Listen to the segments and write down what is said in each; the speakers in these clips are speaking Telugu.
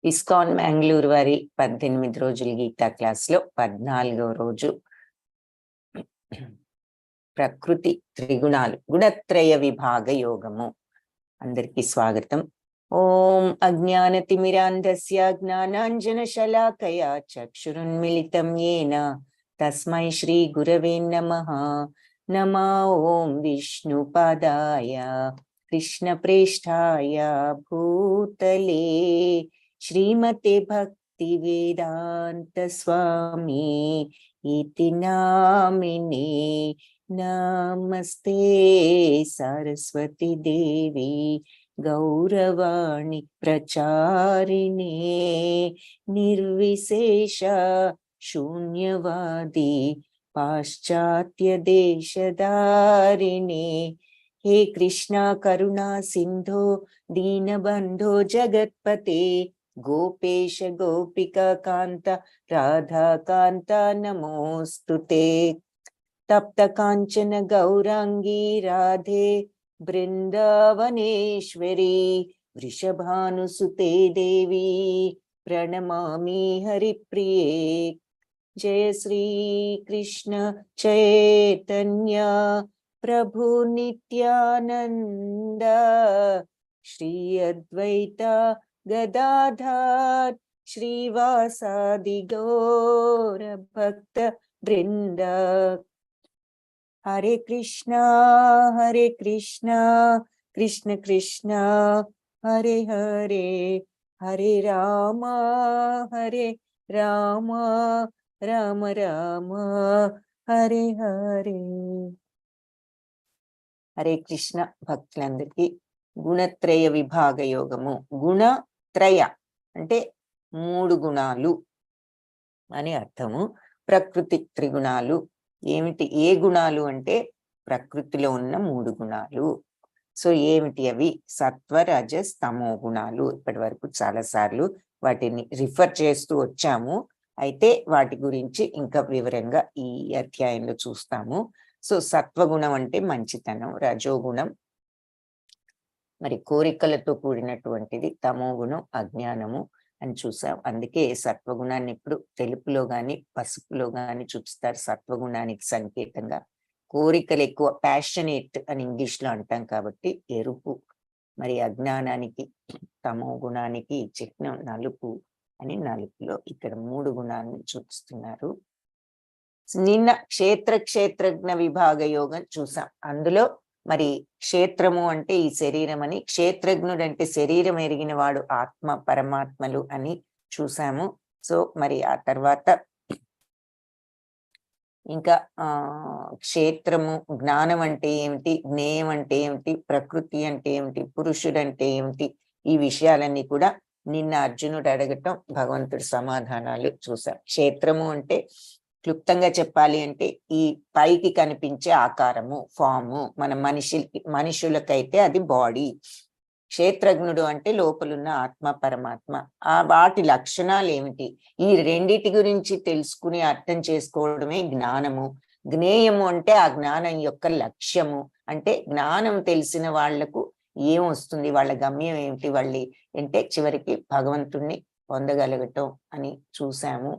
ఇస్కాన్ మ్యాంగ్లూరు వారి 18 రోజుల గీతా క్లాస్లో 14వ రోజు ప్రకృతి త్రిగుణాలు గుణత్రయ విభాగ యోగము. అందరికీ స్వాగతం. ఓం అజ్ఞానతిమిరాంధస్య జ్ఞానాంజన శలాకయా చక్షురున్మిళితం యేన తస్మై శ్రీ గురవే నమః. నమో ఓం విష్ణుపాదాయ కృష్ణ ప్రేష్ఠాయ భూతలే శ్రీమతే భక్తి వేదాంత స్వామి ఇతి నామినే. నమస్తే సరస్వతి దేవి గౌరవాణి ప్రచారిణే నిర్విశేష శూన్యవాది పాశ్చాత్య దేశధారిణే. హే కృష్ణ కరుణా సింధో దీనబంధో జగత్పతే గోపేశ గోపిక కాంత రాధా కాంత నమోస్తుతే. తప్త కాంచన గౌరాంగీ రాధే బృందావనేశ్వరి వృషభానుసుతే దేవి ప్రణమామి హరిప్రియే. జయ శ్రీ కృష్ణ చైతన్య ప్రభు నిత్యానంద శ్రీ అద్వైత గదాధర్ శ్రీవాసాది గౌర భక్త బృంద. హరే కృష్ణ కృష్ణ కృష్ణ హరే హరే, హరే రామ రామ రామ రామ హరే హరే. హరే కృష్ణ భక్తులందరికీ గుణత్రయ విభాగ యోగము. గుణత్రయ అంటే 3 గుణాలు అని అర్థము. ప్రకృతి త్రిగుణాలు ఏమిటి? ఏ గుణాలు అంటే ప్రకృతిలో ఉన్న 3 గుణాలు. సో ఏమిటి అవి? సత్వ రజస్ తమో గుణాలు. ఇప్పటి వరకు చాలా సార్లు వాటిని రిఫర్ చేస్తూ వచ్చాము. అయితే వాటి గురించి ఇంకా వివరంగా ఈ అధ్యాయంలో చూస్తాము. సో సత్వగుణం అంటే మంచితనం, రజోగుణం మరి కోరికలతో కూడినటువంటిది, తమో గుణం అజ్ఞానము అని చూసాం. అందుకే సత్వగుణాన్ని ఇప్పుడు తెలుపులో గాని పసుపులో గాని చూపిస్తారు. సత్వగుణానికి సంకేతంగా కోరికలు ఎక్కువ, ప్యాషనేట్ అని ఇంగ్లీష్ లో అంటాం కాబట్టి ఎరుపు. మరి అజ్ఞానానికి తమో గుణానికి చిహ్నం నలుపు అని నలుపులో ఇక్కడ 3 గుణాలను చూపిస్తున్నారు. నిన్న క్షేత్రజ్ఞ విభాగ యోగం చూసాం. అందులో మరి క్షేత్రము అంటే ఈ శరీరం అని, క్షేత్రజ్ఞుడు అంటే శరీరం ఎరిగిన వాడు ఆత్మ పరమాత్మలు అని చూసాము. సో మరి ఆ తర్వాత ఇంకా క్షేత్రము, జ్ఞానం అంటే ఏమిటి, జ్ఞేయం అంటే ఏమిటి, ప్రకృతి అంటే ఏమిటి, పురుషుడు అంటే ఏమిటి, ఈ విషయాలన్నీ కూడా నిన్న అర్జునుడు అడగటం, భగవంతుడి సమాధానాలు చూసాం. క్షేత్రము అంటే క్లుప్తంగా చెప్పాలి అంటే ఈ పైకి కనిపించే ఆకారము, ఫాము. మన మనుషులకైతే అది బాడీ. క్షేత్రజ్ఞుడు అంటే లోపలున్న ఆత్మ పరమాత్మ. వాటి లక్షణాలు ఏమిటి, ఈ రెండిటి గురించి తెలుసుకుని అర్థం చేసుకోవడమే జ్ఞానము. జ్ఞేయము అంటే ఆ జ్ఞానం యొక్క లక్ష్యము. అంటే జ్ఞానం తెలిసిన వాళ్లకు ఏమొస్తుంది, వాళ్ళ గమ్యం ఏమిటి, వాళ్ళి అంటే చివరికి భగవంతుణ్ణి పొందగలగటం అని చూసాము.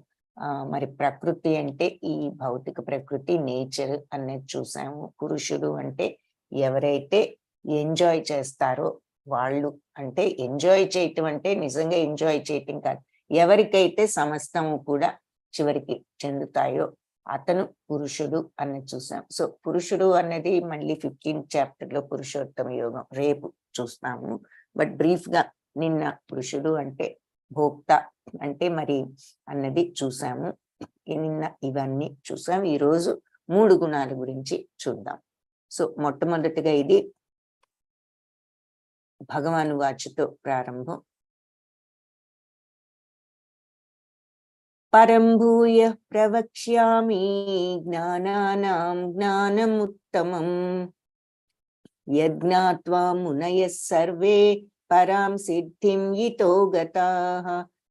మరి ప్రకృతి అంటే ఈ భౌతిక ప్రకృతి, నేచర్ అనేది చూసాము. పురుషుడు అంటే ఎవరైతే ఎంజాయ్ చేస్తారో వాళ్ళు. అంటే ఎంజాయ్ చేయటం అంటే నిజంగా ఎంజాయ్ చేయటం కాదు, ఎవరికైతే సమస్తము కూడా చివరికి చెందుతాయో అతను పురుషుడు అన్నది చూసాం. సో పురుషుడు అన్నది మళ్ళీ 15th చాప్టర్ లో పురుషోత్తమ యోగం రేపు చూస్తాము. బట్ బ్రీఫ్ గా నిన్న పురుషుడు అంటే భోక్త అంటే మరి అన్నది చూసాము. నిన్న ఇవన్నీ చూసాం. ఈ రోజు 3 గుణాల గురించి చూద్దాం. సో మొట్టమొదటిగా ఇది భగవాను వాచుతో ప్రారంభం. పరంభూయ ప్రవక్ష్యామి జ్ఞానానాం జ్ఞానముత్తమం యజ్ఞాత్వా మునయః సర్వే పరాం సిద్ధిం యితో గతాః.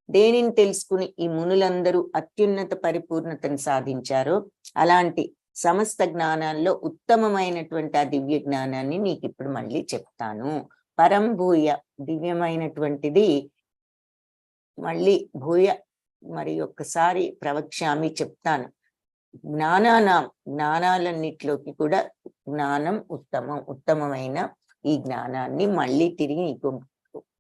దేనిని తెలుసుకుని ఈ మునులందరూ అత్యున్నత పరిపూర్ణతను సాధించారో అలాంటి సమస్త జ్ఞానాల్లో ఉత్తమమైనటువంటి ఆ దివ్య జ్ఞానాన్ని నీకు ఇప్పుడు మళ్ళీ చెప్తాను. పరంభూయ దివ్యమైనటువంటిది మళ్ళీ మరి ఒక్కసారి ప్రవక్ష్యామి చెప్తాను. జ్ఞానాలన్నిటిలోకి కూడా జ్ఞానం ఉత్తమమైన ఈ జ్ఞానాన్ని మళ్ళీ తిరిగి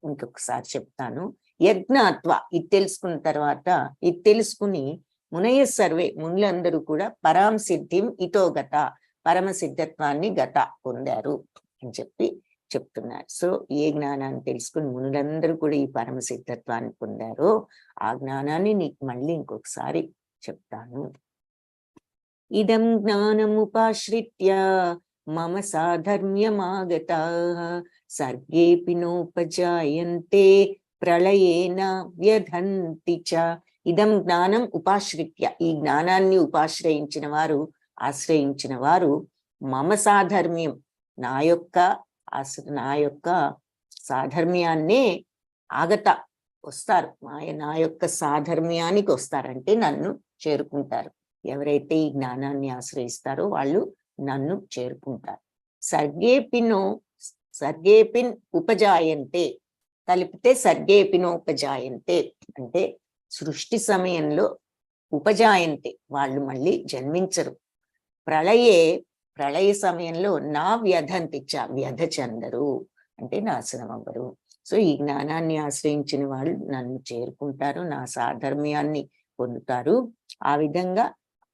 ఇంకొకసారి చెప్తాను. యజ్ఞాత్వ, ఇది తెలుసుకున్న తర్వాత, ఇది తెలుసుకుని మునయ సర్వే, మునులందరూ కూడా పరాం సిద్ధిం ఇతోగత, పరమ సిద్ధత్వాన్ని పొందారు అని చెప్తున్నారు. సో ఏ జ్ఞానాన్ని తెలుసుకుని మునులందరూ కూడా ఈ పరమ సిద్ధత్వాన్ని పొందారో ఆ జ్ఞానాన్ని నీకు మళ్ళీ ఇంకొకసారి చెప్తాను. ఇదం జ్ఞానముపాశ్రిత్య మమ సాధర్మ్యమాగతాః సర్గేపి నోపజాయంతే ప్రళయేన వ్యధంతి చ. ఇదం జ్ఞానం ఉపాశ్రిత్య, ఈ జ్ఞానాన్ని ఆశ్రయించిన వారు మమ సాధర్మ్యం, నా యొక్క సాధర్మ్యాన్నే వస్తారు. నా యొక్క సాధర్మ్యానికి వస్తారంటే నన్ను చేరుకుంటారు. ఎవరైతే ఈ జ్ఞానాన్ని ఆశ్రయిస్తారో వాళ్ళు నన్ను చేరుకుంటారు. సర్గేపిన్ ఉపజాయంతే, కలిపితే సర్గేపినోపజాయంతే అంటే సృష్టి సమయంలో ఉపజాయంతే, వాళ్ళు మళ్ళీ జన్మించరు. ప్రళయ సమయంలో నా వ్యధ చెందరు అంటే నాశనం అవ్వరు. సో ఈ జ్ఞానాన్ని ఆశ్రయించిన వాళ్ళు నన్ను చేరుకుంటారు, నా సాధర్మ్యాన్ని పొందుతారు. ఆ విధంగా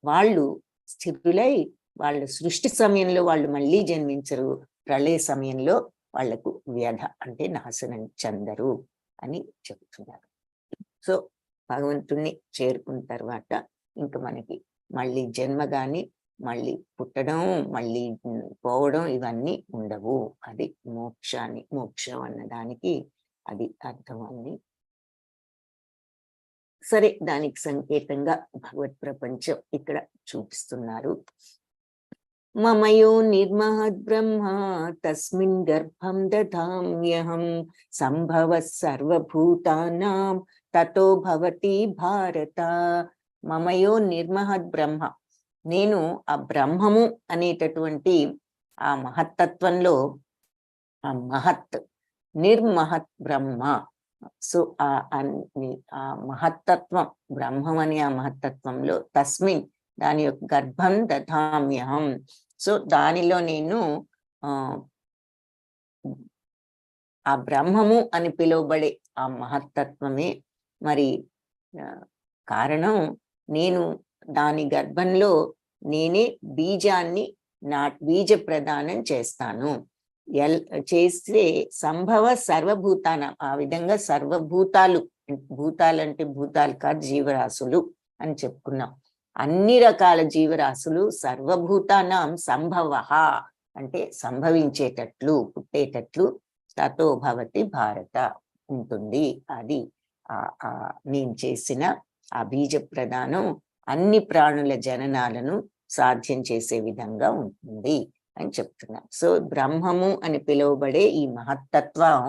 వాళ్ళు స్థితులై వాళ్ళ సృష్టి సమయంలో వాళ్ళు మళ్ళీ జన్మించరు, ప్రళయ సమయంలో వాళ్లకు వ్యధ అంటే నాశనం చెందరు అని చెప్తున్నారు. సో భగవంతుణ్ణి చేరుకున్న తర్వాత ఇంకా మనకి మళ్ళీ జన్మ గాని, మళ్ళీ పుట్టడం, మళ్ళీ పోవడం ఇవన్నీ ఉండవు. అది మోక్షం అన్నదానికి అది అర్థం అని. సరే, దానికి సంకేతంగా భగవత్ ప్రపంచం ఇక్కడ చూపిస్తున్నారు. మమయో నిర్మహద్ బ్రహ్మ తస్మిన్ గర్భం దధామ్యహం సంభవ సర్వభూతానాం తతో భవతి భారత. మమయో నిర్మహద్ బ్రహ్మ, నేను ఆ బ్రహ్మము అనేటటువంటి ఆ మహత్తత్వంలో ఆ నిర్మహత్ బ్రహ్మ. సో ఆ మహత్తత్వం, బ్రహ్మం అనే ఆ మహత్తత్వంలో తస్మిన్, దాని యొక్క గర్భం దధామ్యహం. సో దానిలో నేను ఆ బ్రహ్మము అని పిలువబడే ఆ మహత్తత్వమే మరి కారణం. నేను దాని గర్భంలో నేనే బీజాన్ని బీజ ప్రదానం చేస్తాను. చేస్తే సంభవ సర్వభూతాన, ఆ విధంగా భూతాలంటే భూతాలు కాదు, జీవరాశులు అని చెప్పుకున్నాం. అన్ని రకాల జీవరాశులు సర్వభూతానాం సంభవ అంటే సంభవించేటట్లు, పుట్టేటట్లు తతో భవతి భారత ఉంటుంది. అది నేను చేసిన ఆ బీజ ప్రదానం అన్ని ప్రాణుల జననాలను సాధ్యం చేసే విధంగా ఉంటుంది అని చెప్తున్నాం. సో బ్రహ్మము అని పిలువబడే ఈ మహత్తత్వం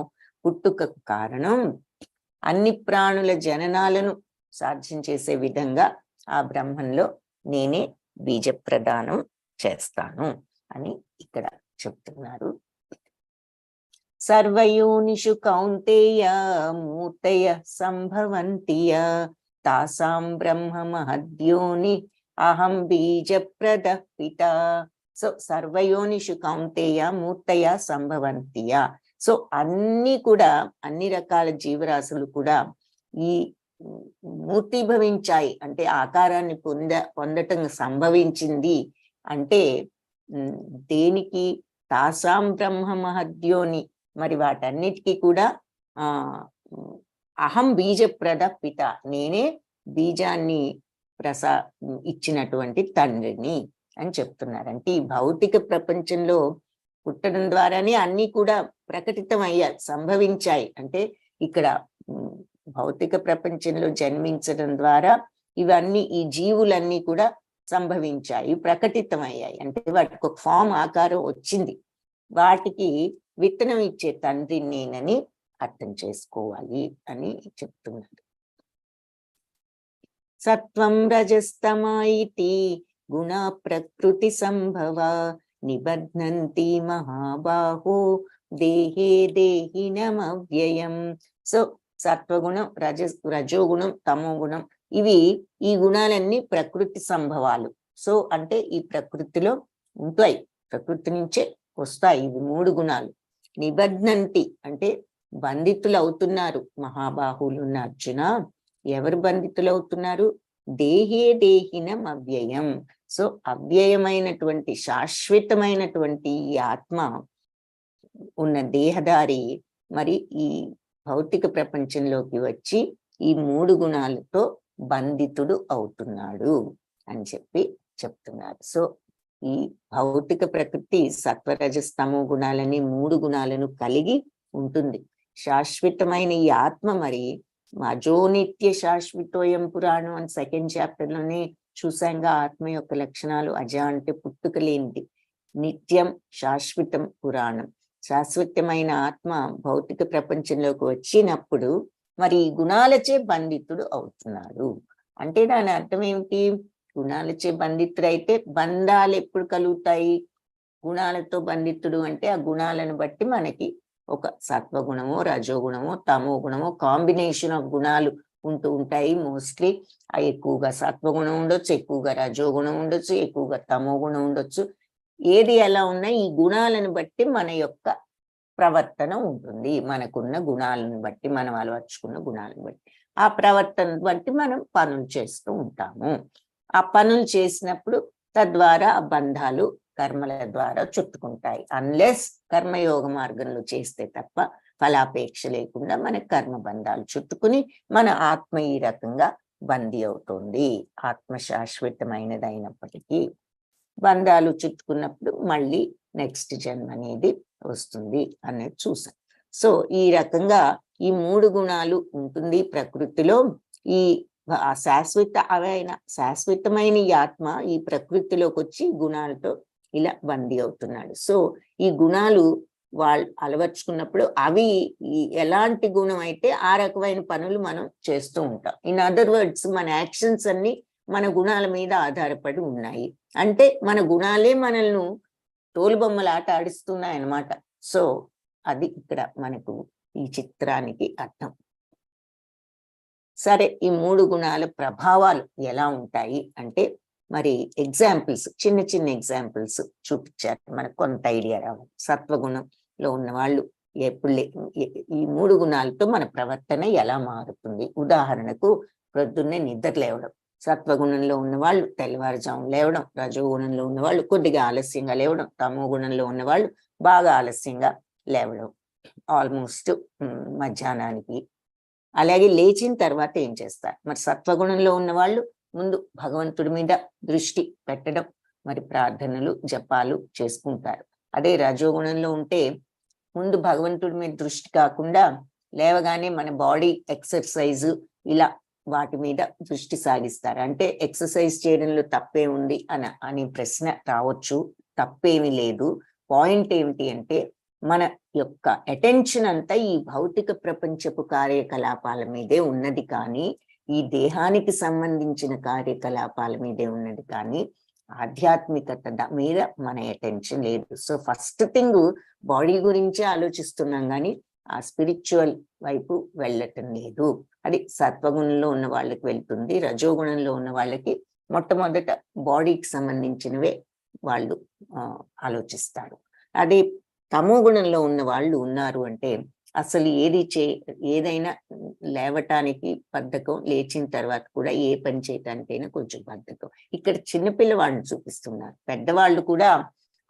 పుట్టుకకు కారణం, అన్ని ప్రాణుల జననాలను సాధ్యం చేసే విధంగా ఆ బ్రహ్మంలో నేనే బీజ ప్రదానం చేస్తాను అని ఇక్కడ చెప్తున్నారు. సర్వయోనిషు కౌంతేయ మూర్తయ సంభవంతియ తాసాం బ్రహ్మ మహద్యోని అహం బీజప్రద పిత. సో సర్వయోనిషు కౌంతేయ మూర్తయ సంభవంతియ. సో అన్ని రకాల జీవరాశులు కూడా ఈ మూర్తిభవించాయి అంటే ఆకారాన్ని పొందటం సంభవించింది అంటే దేనికి? తాసాం బ్రహ్మ మహద్యోని, మరి వాటన్నిటికీ కూడా అహం బీజప్రద పిత, నేనే బీజాన్ని ఇచ్చినటువంటి తండ్రిని అని చెప్తున్నారు. అంటే ఈ భౌతిక ప్రపంచంలో పుట్టడం ద్వారానే అన్ని కూడా ప్రకటితమయ్యాయి, సంభవించాయి. అంటే ఇక్కడ భౌతిక ప్రపంచంలో జన్మించడం ద్వారా ఇవన్నీ, ఈ జీవులన్నీ కూడా సంభవించాయి, ప్రకటితమయ్యాయి. అంటే వాటికి ఒక ఫామ్, ఆకారం వచ్చింది. వాటికి విత్తనం ఇచ్చే తండ్రి నేనని అర్థం చేసుకోవాలి అని చెప్తున్నారు. సత్వం రజస్తమాయితి గుణ ప్రకృతి సంభవ నిబధ్నంతి మహాబాహో దేహే దేహినమవ్యయం. సో సత్వగుణం, రజోగుణం, తమోగుణం. ఈ గుణాలన్నీ ప్రకృతి సంభవాలు. సో అంటే ఈ ప్రకృతిలో ఉంటాయి, ప్రకృతి నుంచే వస్తాయి ఇవి 3 గుణాలు. నిబధ్నంతి అంటే బంధితులు అవుతున్నారు మహాబాహులున్న అర్జున. ఎవరు బంధితులు అవుతున్నారు? దేహే దేహినం అవ్యయం. సో అవ్యయమైనటువంటి శాశ్వతమైనటువంటి ఈ ఆత్మ ఉన్న దేహదారి మరి ఈ భౌతిక ప్రపంచంలోకి వచ్చి ఈ 3 గుణాలతో బంధితుడు అవుతున్నాడు అని చెప్తున్నారు. సో ఈ భౌతిక ప్రకృతి సత్వరజస్తమో గుణాలని 3 గుణాలను కలిగి ఉంటుంది. శాశ్వతమైన ఈ ఆత్మ మరి అజోనిత్య శాశ్వతోయం పురాణం అని 2nd చాప్టర్లోనే చూసాంగా. ఆత్మ యొక్క లక్షణాలు అజ అంటే పుట్టుక లేనిది, నిత్యం, శాశ్వతం, పురాణం. శాశ్వతమైన ఆత్మ భౌతిక ప్రపంచంలోకి వచ్చినప్పుడు మరి ఈ గుణాలచే బంధితుడు అవుతున్నాడు. అంటే దాని అర్థం ఏమిటి? గుణాలచే బంధితుడైతే బంధాలు ఎప్పుడు కలుగుతాయి? గుణాలతో బంధితుడు అంటే ఆ గుణాలను బట్టి మనకి ఒక సత్వగుణమో, రజోగుణమో, తమో గుణమో కాంబినేషన్ ఆఫ్ గుణాలు ఉంటూ ఉంటాయి. మోస్ట్లీ ఎక్కువగా సత్వగుణం ఉండొచ్చు, ఎక్కువగా రజోగుణం ఉండొచ్చు, ఎక్కువగా తమో గుణం ఉండొచ్చు. ఏది ఎలా ఉన్నా ఈ గుణాలను బట్టి మన యొక్క ప్రవర్తన ఉంటుంది. మనకున్న గుణాలను బట్టి, మనం అలవర్చుకున్న గుణాలను బట్టి, ఆ ప్రవర్తన బట్టి మనం పనులు చేస్తూ ఉంటాము. ఆ పనులు చేసినప్పుడు తద్వారా ఆ బంధాలు కర్మల ద్వారా చుట్టుకుంటాయి. అన్లెస్ కర్మయోగ మార్గంలో చేస్తే తప్ప ఫలాపేక్ష లేకుండా మన కర్మ బంధాలు చుట్టుకుని మన ఆత్మ ఈ రకంగా బందీ అవుతుంది. ఆత్మ శాశ్వతమైనది అయినప్పటికీ బంధాలు చుట్టుకున్నప్పుడు మళ్ళీ నెక్స్ట్ జన్మ అనేది వస్తుంది అనేది చూసాం. సో ఈ రకంగా ఈ 3 గుణాలు ఉంటుంది ప్రకృతిలో. ఈ శాశ్వతమైన ఈ ఆత్మ ఈ ప్రకృతిలోకి వచ్చి గుణాలతో ఇలా బందీ అవుతున్నాడు. సో ఈ గుణాలు వాళ్ళు అలవర్చుకున్నప్పుడు అవి ఎలాంటి గుణం అయితే ఆ రకమైన పనులు మనం చేస్తూ ఉంటాం. ఇన్ అదర్ వర్డ్స్ మన యాక్షన్స్ అన్ని మన గుణాల మీద ఆధారపడి ఉన్నాయి. అంటే మన గుణాలే మనల్ని తోలుబొమ్మల ఆట ఆడిస్తున్నాయి అన్నమాట. సో అది ఇక్కడ మనకు ఈ చిత్రానికి అర్థం. సరే, ఈ 3 గుణాల ప్రభావాలు ఎలా ఉంటాయి అంటే మరి ఎగ్జాంపుల్స్, చిన్న చిన్న ఎగ్జాంపుల్స్ చూపించారు మనకు కొంత ఐడియా రావాలి. సత్వగుణంలో ఉన్న వాళ్ళు ఎప్పుడు ఈ 3 గుణాలతో మన ప్రవర్తన ఎలా మారుతుంది? ఉదాహరణకు ప్రొద్దున్నే నిద్ర లేవడం. సత్వగుణంలో ఉన్న వాళ్ళు తెల్లవారుజాము లేవడం, రజోగుణంలో ఉన్న వాళ్ళు కొద్దిగా ఆలస్యంగా లేవడం, తమో గుణంలో ఉన్న వాళ్ళు బాగా ఆలస్యంగా లేవడం, ఆల్మోస్ట్ మధ్యాహ్నానికి. అలాగే లేచిన తర్వాత ఏం చేస్తారు? మరి సత్వగుణంలో ఉన్న వాళ్ళు ముందు భగవంతుడి మీద దృష్టి పెట్టడం, మరి ప్రార్థనలు జపాలు చేసుకుంటారు. అదే రజోగుణంలో ఉంటే ముందు భగవంతుడి మీద దృష్టి కాకుండా లేవగానే మన బాడీ ఎక్సర్సైజ్ ఇలా వాటి మీద దృష్టి సాగిస్తారు. అంటే ఎక్సర్సైజ్ చేయడంలో తప్పే ఉంది అనే ప్రశ్న రావచ్చు. తప్పేమీ లేదు. పాయింట్ ఏమిటి అంటే మన యొక్క అటెన్షన్ అంతా ఈ భౌతిక ప్రపంచపు కార్యకలాపాల మీదే ఉన్నది, కానీ ఈ దేహానికి సంబంధించిన కార్యకలాపాల మీదే ఉన్నది, కానీ ఆధ్యాత్మికత మీద మన అటెన్షన్ లేదు. సో ఫస్ట్ థింగ్ బాడీ గురించే ఆలోచిస్తున్నాం, కానీ ఆ స్పిరిచువల్ వైపు వెళ్ళటం లేదు. అది సత్వగుణంలో ఉన్న వాళ్ళకి వెళ్తుంది. రజోగుణంలో ఉన్న వాళ్ళకి మొట్టమొదట బాడీకి సంబంధించినవే వాళ్ళు ఆలోచిస్తారు. అదే తమో గుణంలో ఉన్న వాళ్ళు ఉన్నారు అంటే అసలు ఏదైనా లేవటానికి బద్ధకం, లేచిన తర్వాత కూడా ఏ పని చేయటానికైనా కొంచెం బద్ధకం. ఇక్కడ చిన్నపిల్లవాళ్ళని చూపిస్తున్నారు. పెద్దవాళ్ళు కూడా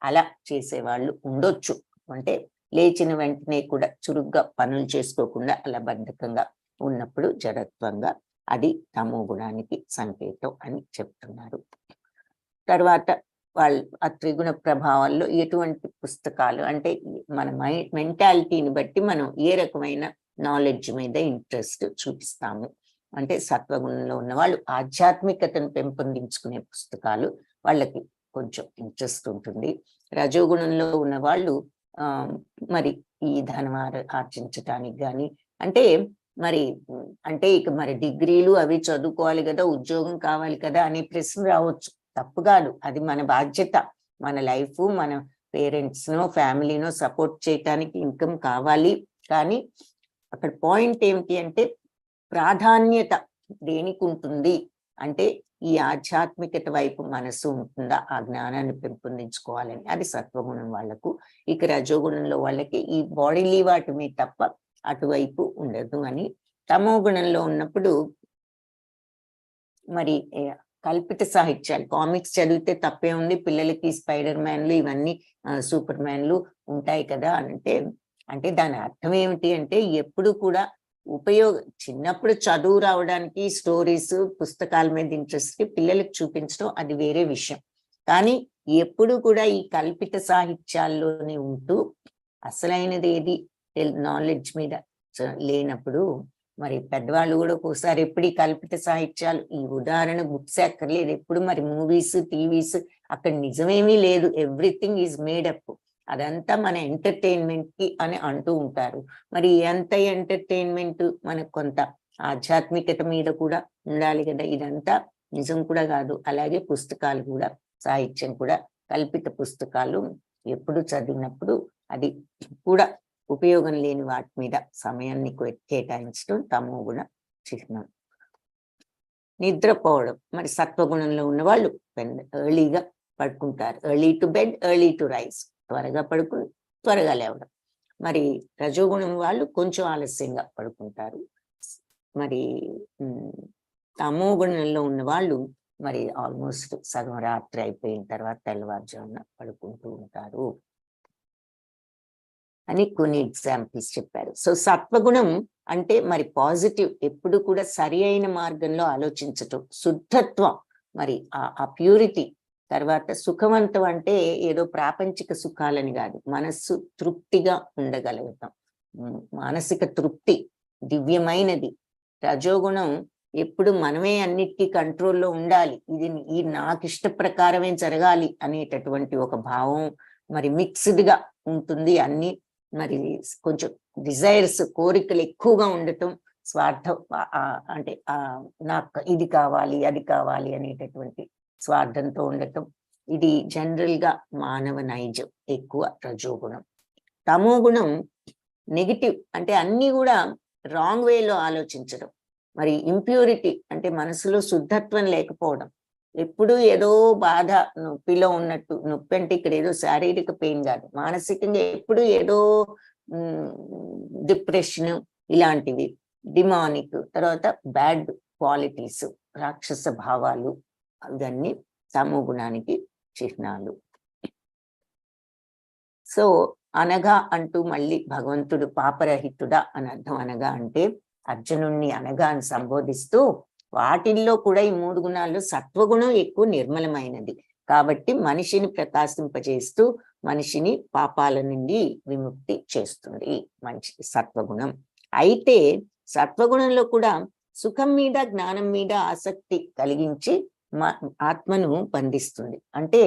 అలా చేసేవాళ్ళు ఉండొచ్చు. అంటే లేచిన వెంటనే కూడా చురుగ్గా పనులు చేసుకోకుండా అలా బద్ధకంగా ఉన్నప్పుడు జడత్వంగా అది తమో గుణానికి సంకేతం అని చెప్తున్నారు. తర్వాత వాళ్ళు ఆ త్రిగుణ ప్రభావాల్లో ఎటువంటి పుస్తకాలు అంటే మన మెంటాలిటీని బట్టి మనం ఏ రకమైన నాలెడ్జ్ మీద ఇంట్రెస్ట్ చూపిస్తాము. అంటే సత్వగుణంలో ఉన్న వాళ్ళు ఆధ్యాత్మికతను పెంపొందించుకునే పుస్తకాలు వాళ్ళకి కొంచెం ఇంట్రెస్ట్ ఉంటుంది. రజోగుణంలో ఉన్న వాళ్ళు మరి ఈ ధనం ఆర్జించటానికి కానీ అంటే ఇక మరి డిగ్రీలు అవి చదువుకోవాలి కదా, ఉద్యోగం కావాలి కదా అనే ప్రశ్న రావచ్చు. తప్పు కాదు, అది మన బాధ్యత. మన లైఫ్, మన పేరెంట్స్నో ఫ్యామిలీనో సపోర్ట్ చేయటానికి ఇన్కమ్ కావాలి. కానీ అక్కడ పాయింట్ ఏమిటి అంటే ప్రాధాన్యత దేనికి ఉంటుంది అంటే ఈ ఆధ్యాత్మికత వైపు మనసు ఉంటుందా, ఆ జ్ఞానాన్ని పెంపొందించుకోవాలని. అది సత్వగుణం వాళ్ళకు. ఇక రజోగుణంలో వాళ్ళకి ఈ బాడీలీ వాటి మీద తప్ప అటువైపు ఉండదు అని. తమో గుణంలో ఉన్నప్పుడు మరి కల్పిత సాహిత్యాలు, కామిక్స్ చదివితే తప్పే ఉంది, పిల్లలకి స్పైడర్ మ్యాన్లు ఇవన్నీ సూపర్ మ్యాన్లు ఉంటాయి కదా అంటే, అంటే దాని అర్థం ఏమిటి అంటే ఎప్పుడు కూడా చిన్నప్పుడు చదువు రావడానికి స్టోరీస్ పుస్తకాల మీద ఇంట్రెస్ట్ పిల్లలకు చూపించడం అది వేరే విషయం. కానీ ఎప్పుడు కూడా ఈ కల్పిత సాహిత్యాల్లోనే ఉంటూ అసలైనది ఏది నాలెడ్జ్ మీద లేనప్పుడు మరి పెద్దవాళ్ళు కూడా ఒక్కోసారి ఎప్పుడు ఈ కల్పిత సాహిత్యాలు, ఈ ఉదాహరణ బుక్స్ అక్కర్లేదు, ఎప్పుడు మరి మూవీస్ టీవీస్ అక్కడ నిజమేమీ లేదు, ఎవ్రీథింగ్ ఈజ్ మేడప్, అదంతా మన ఎంటర్టైన్మెంట్ కి అని అంటూ ఉంటారు. మరి ఎంత ఎంటర్టైన్మెంట్ మనకు కొంత ఆధ్యాత్మికత మీద కూడా ఉండాలి కదా, ఇదంతా నిజం కూడా కాదు. అలాగే పుస్తకాలు కూడా, సాహిత్యం కూడా కల్పిత పుస్తకాలు ఎప్పుడు చదివినప్పుడు అది కూడా ఉపయోగం లేని వాటి మీద సమయాన్ని కేటాయించడం తమో గుణ చిహ్నం. నిద్రపోవడం, మరి సత్వగుణంలో ఉన్న వాళ్ళు ఎర్లీగా పడుకుంటారు, early to bed early to rise, త్వరగా పడుకుని త్వరగా లేవడం. మరి రజోగుణం వాళ్ళు కొంచెం ఆలస్యంగా పడుకుంటారు. మరి తమో గుణంలో ఉన్న వాళ్ళు మరి ఆల్మోస్ట్ సగం రాత్రి అయిపోయిన తర్వాత తెల్లవారుజామున పడుకుంటూ ఉంటారు అని కొన్ని ఎగ్జాంపుల్స్ చెప్పారు. సో సత్వగుణం అంటే మరి పాజిటివ్, ఎప్పుడు కూడా సరి అయిన మార్గంలో ఆలోచించటం, శుద్ధత్వం, మరి ఆ ప్యూరిటీ. తర్వాత సుఖవంతం అంటే ఏదో ప్రాపంచిక సుఖాలని కాదు, మనస్సు తృప్తిగా ఉండగలుగుతాం, మానసిక తృప్తి దివ్యమైనది. రజోగుణం ఎప్పుడు మనమే అన్నిటికీ కంట్రోల్లో ఉండాలి, ఇది నాకు ఇష్ట ప్రకారమే జరగాలి అనేటటువంటి ఒక భావం మరి మిక్స్డ్ గా ఉంటుంది. అన్ని మరి కొంచెం డిజైర్స్, కోరికలు ఎక్కువగా ఉండటం, స్వార్థం అంటే నాకు ఇది కావాలి అది కావాలి అనేటటువంటి స్వార్థంతో ఉండటం, ఇది జనరల్ గా మానవ నైజం ఎక్కువ రజోగుణం. తమో గుణం నెగిటివ్ అంటే అన్ని కూడా రాంగ్ వేలో ఆలోచించడం, మరి ఇంప్యూరిటీ అంటే మనసులో శుద్ధత్వం లేకపోవడం, ఎప్పుడు ఏదో బాధ నొప్పిలో ఉన్నట్టు, నొప్పి అంటే ఇక్కడ ఏదో శారీరక పెయిన్ కాదు, మానసికంగా ఎప్పుడు ఏదో డిప్రెషన్ ఇలాంటివి, డిమానిక్, తర్వాత బ్యాడ్ క్వాలిటీస్, రాక్షస భావాలు, ఇవన్నీ తమో గుణానికి చిహ్నాలు. సో అనగా అంటూ మళ్ళీ భగవంతుడు పాపరహితుడా అని అర్థం. అనగా అంటే అర్జునుణ్ణి అనగా అని సంబోధిస్తూ వాటిల్లో కూడా ఈ 3 గుణాల్లో సత్వగుణం ఎక్కువ నిర్మలమైనది కాబట్టి మనిషిని ప్రకాశింపజేస్తూ మనిషిని పాపాల నుండి విముక్తి చేస్తుంది మంచి సత్వగుణం. అయితే సత్వగుణంలో కూడా సుఖం మీద జ్ఞానం మీద ఆసక్తి కలిగించి ఆత్మను బంధిస్తుంది. అంటే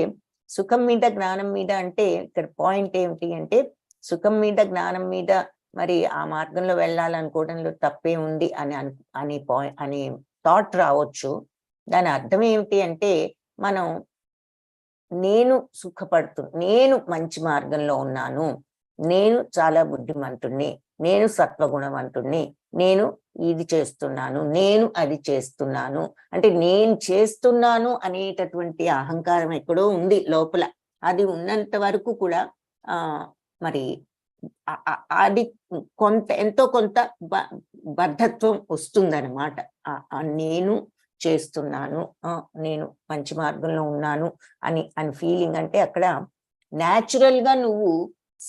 సుఖం మీద జ్ఞానం మీద అంటే ఇక్కడ పాయింట్ ఏమిటి అంటే సుఖం మీద జ్ఞానం మీద మరి ఆ మార్గంలో వెళ్ళాలనుకోవడంలో తప్పే ఉంది అనే థాట్ రావచ్చు. దాని అర్థం ఏమిటి అంటే మనం నేను నేను మంచి మార్గంలో ఉన్నాను, నేను చాలా బుద్ధిమంతుణ్ణి, నేను సత్వగుణవంతుణ్ణి, నేను ఇది చేస్తున్నాను, నేను అది చేస్తున్నాను అంటే నేను చేస్తున్నాను అనేటటువంటి అహంకారం ఎక్కడో ఉంది లోపల. అది ఉన్నంత వరకు కూడా మరి అది ఎంతో కొంత బద్ధత్వం వస్తుందన్నమాట. నేను చేస్తున్నాను, నేను మంచి మార్గంలో ఉన్నాను అని ఫీలింగ్ అంటే అక్కడ న్యాచురల్ గా నువ్వు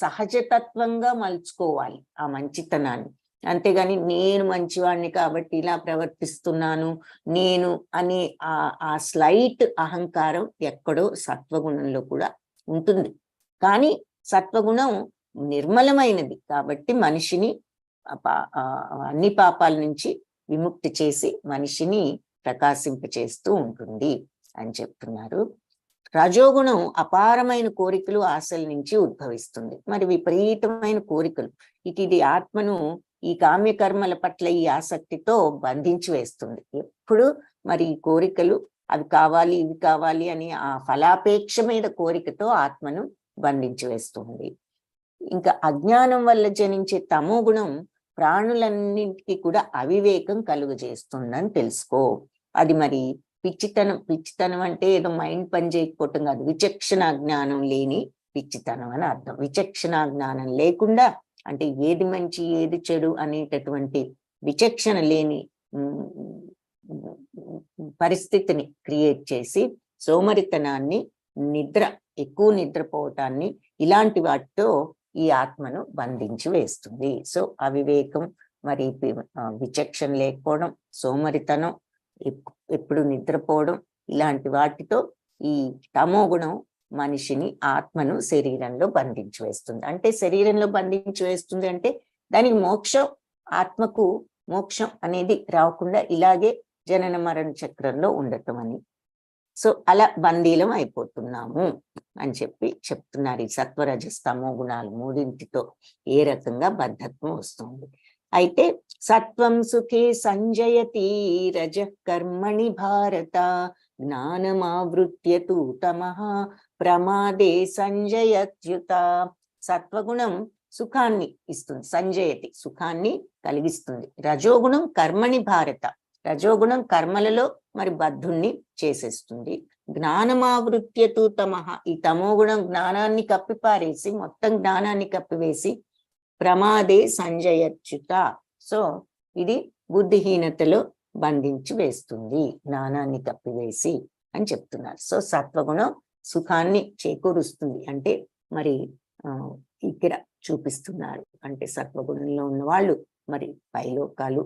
సహజతత్వంగా మలుచుకోవాలి ఆ మంచితనాన్ని. అంతేగాని నేను మంచివాడిని కాబట్టి ఇలా ప్రవర్తిస్తున్నాను నేను అని ఆ స్లైట్ అహంకారం ఎక్కడో సత్వగుణంలో కూడా ఉంటుంది. కానీ సత్వగుణం నిర్మలమైనది కాబట్టి మనిషిని అన్ని పాపాల నుంచి విముక్తి చేసి మనిషిని ప్రకాశింపచేస్తూ ఉంటుంది అని చెప్తున్నారు. రజోగుణం అపారమైన కోరికలు ఆశల నుంచి ఉద్భవిస్తుంది. మరి విపరీతమైన కోరికలు, ఇది ఆత్మను ఈ కామ్యకర్మల పట్ల ఈ ఆసక్తితో బంధించి వేస్తుంది. ఎప్పుడు మరి ఈ కోరికలు అవి కావాలి ఇవి కావాలి అని ఆ ఫలాపేక్ష మీద కోరికతో ఆత్మను బంధించి వేస్తుంది. ఇంకా అజ్ఞానం వల్ల జనించే తమో గుణం ప్రాణులన్నింటికి కూడా అవివేకం కలుగజేస్తుందని తెలుసుకో. అది మరి పిచ్చితనం అంటే ఏదో మైండ్ పని చేయకపోవటం కాదు, విచక్షణ జ్ఞానం లేని పిచ్చితనం అని అర్థం. విచక్షణ జ్ఞానం లేకుండా అంటే ఏది మంచి ఏది చెడు అనేటటువంటి విచక్షణ లేని పరిస్థితిని క్రియేట్ చేసి సోమరితనాన్ని, ఎక్కువ నిద్రపోవటాన్ని, ఇలాంటి వాటితో ఈ ఆత్మను బంధించి వేస్తుంది. సో అవివేకం, మరి విచక్షణ లేకపోవడం, సోమరితనం, ఎప్పుడు నిద్రపోవడం, ఇలాంటి వాటితో ఈ తమో గుణం మనిషిని, ఆత్మను శరీరంలో బంధించి వేస్తుంది. అంటే శరీరంలో బంధించి వేస్తుంది అంటే దానికి మోక్షం, ఆత్మకు మోక్షం అనేది రాకుండా ఇలాగే జనన మరణ చక్రంలో ఉండటం అని. సో అలా బందీలం అయిపోతున్నాము అని చెప్తున్నారు. ఈ సత్వరజస్ తమో గుణాలు మూడింటితో ఏ రకంగా బద్ధత్వం వస్తుంది. అయితే సత్వం సుఖే సంజయతి రజ కర్మణి భారత జ్ఞానమావృత్య తు తమః ప్రమాదే సంజయత్యుత. సత్వగుణం సుఖాన్ని ఇస్తుంది, సంజయతి సుఖాన్ని కలిగిస్తుంది. రజోగుణం కర్మణి భారత, రజోగుణం కర్మలలో మరి బద్ధుణ్ణి చేసేస్తుంది. జ్ఞానమావృత్య తు తమః, ఈ తమోగుణం జ్ఞానాన్ని కప్పిపారేసి, మొత్తం జ్ఞానాన్ని కప్పివేసి ప్రమాదే సంజయచ్యుత. సో ఇది బుద్ధిహీనతలో బంధించి వేస్తుంది, జ్ఞానాన్ని కప్పివేసి అని చెప్తున్నారు. సో సత్వగుణం సుఖాన్ని చేకూరుస్తుంది అంటే మరి ఇక్కడ చూపిస్తున్నారు. అంటే సత్వగుణంలో ఉన్న వాళ్ళు మరి పైలోకాలు,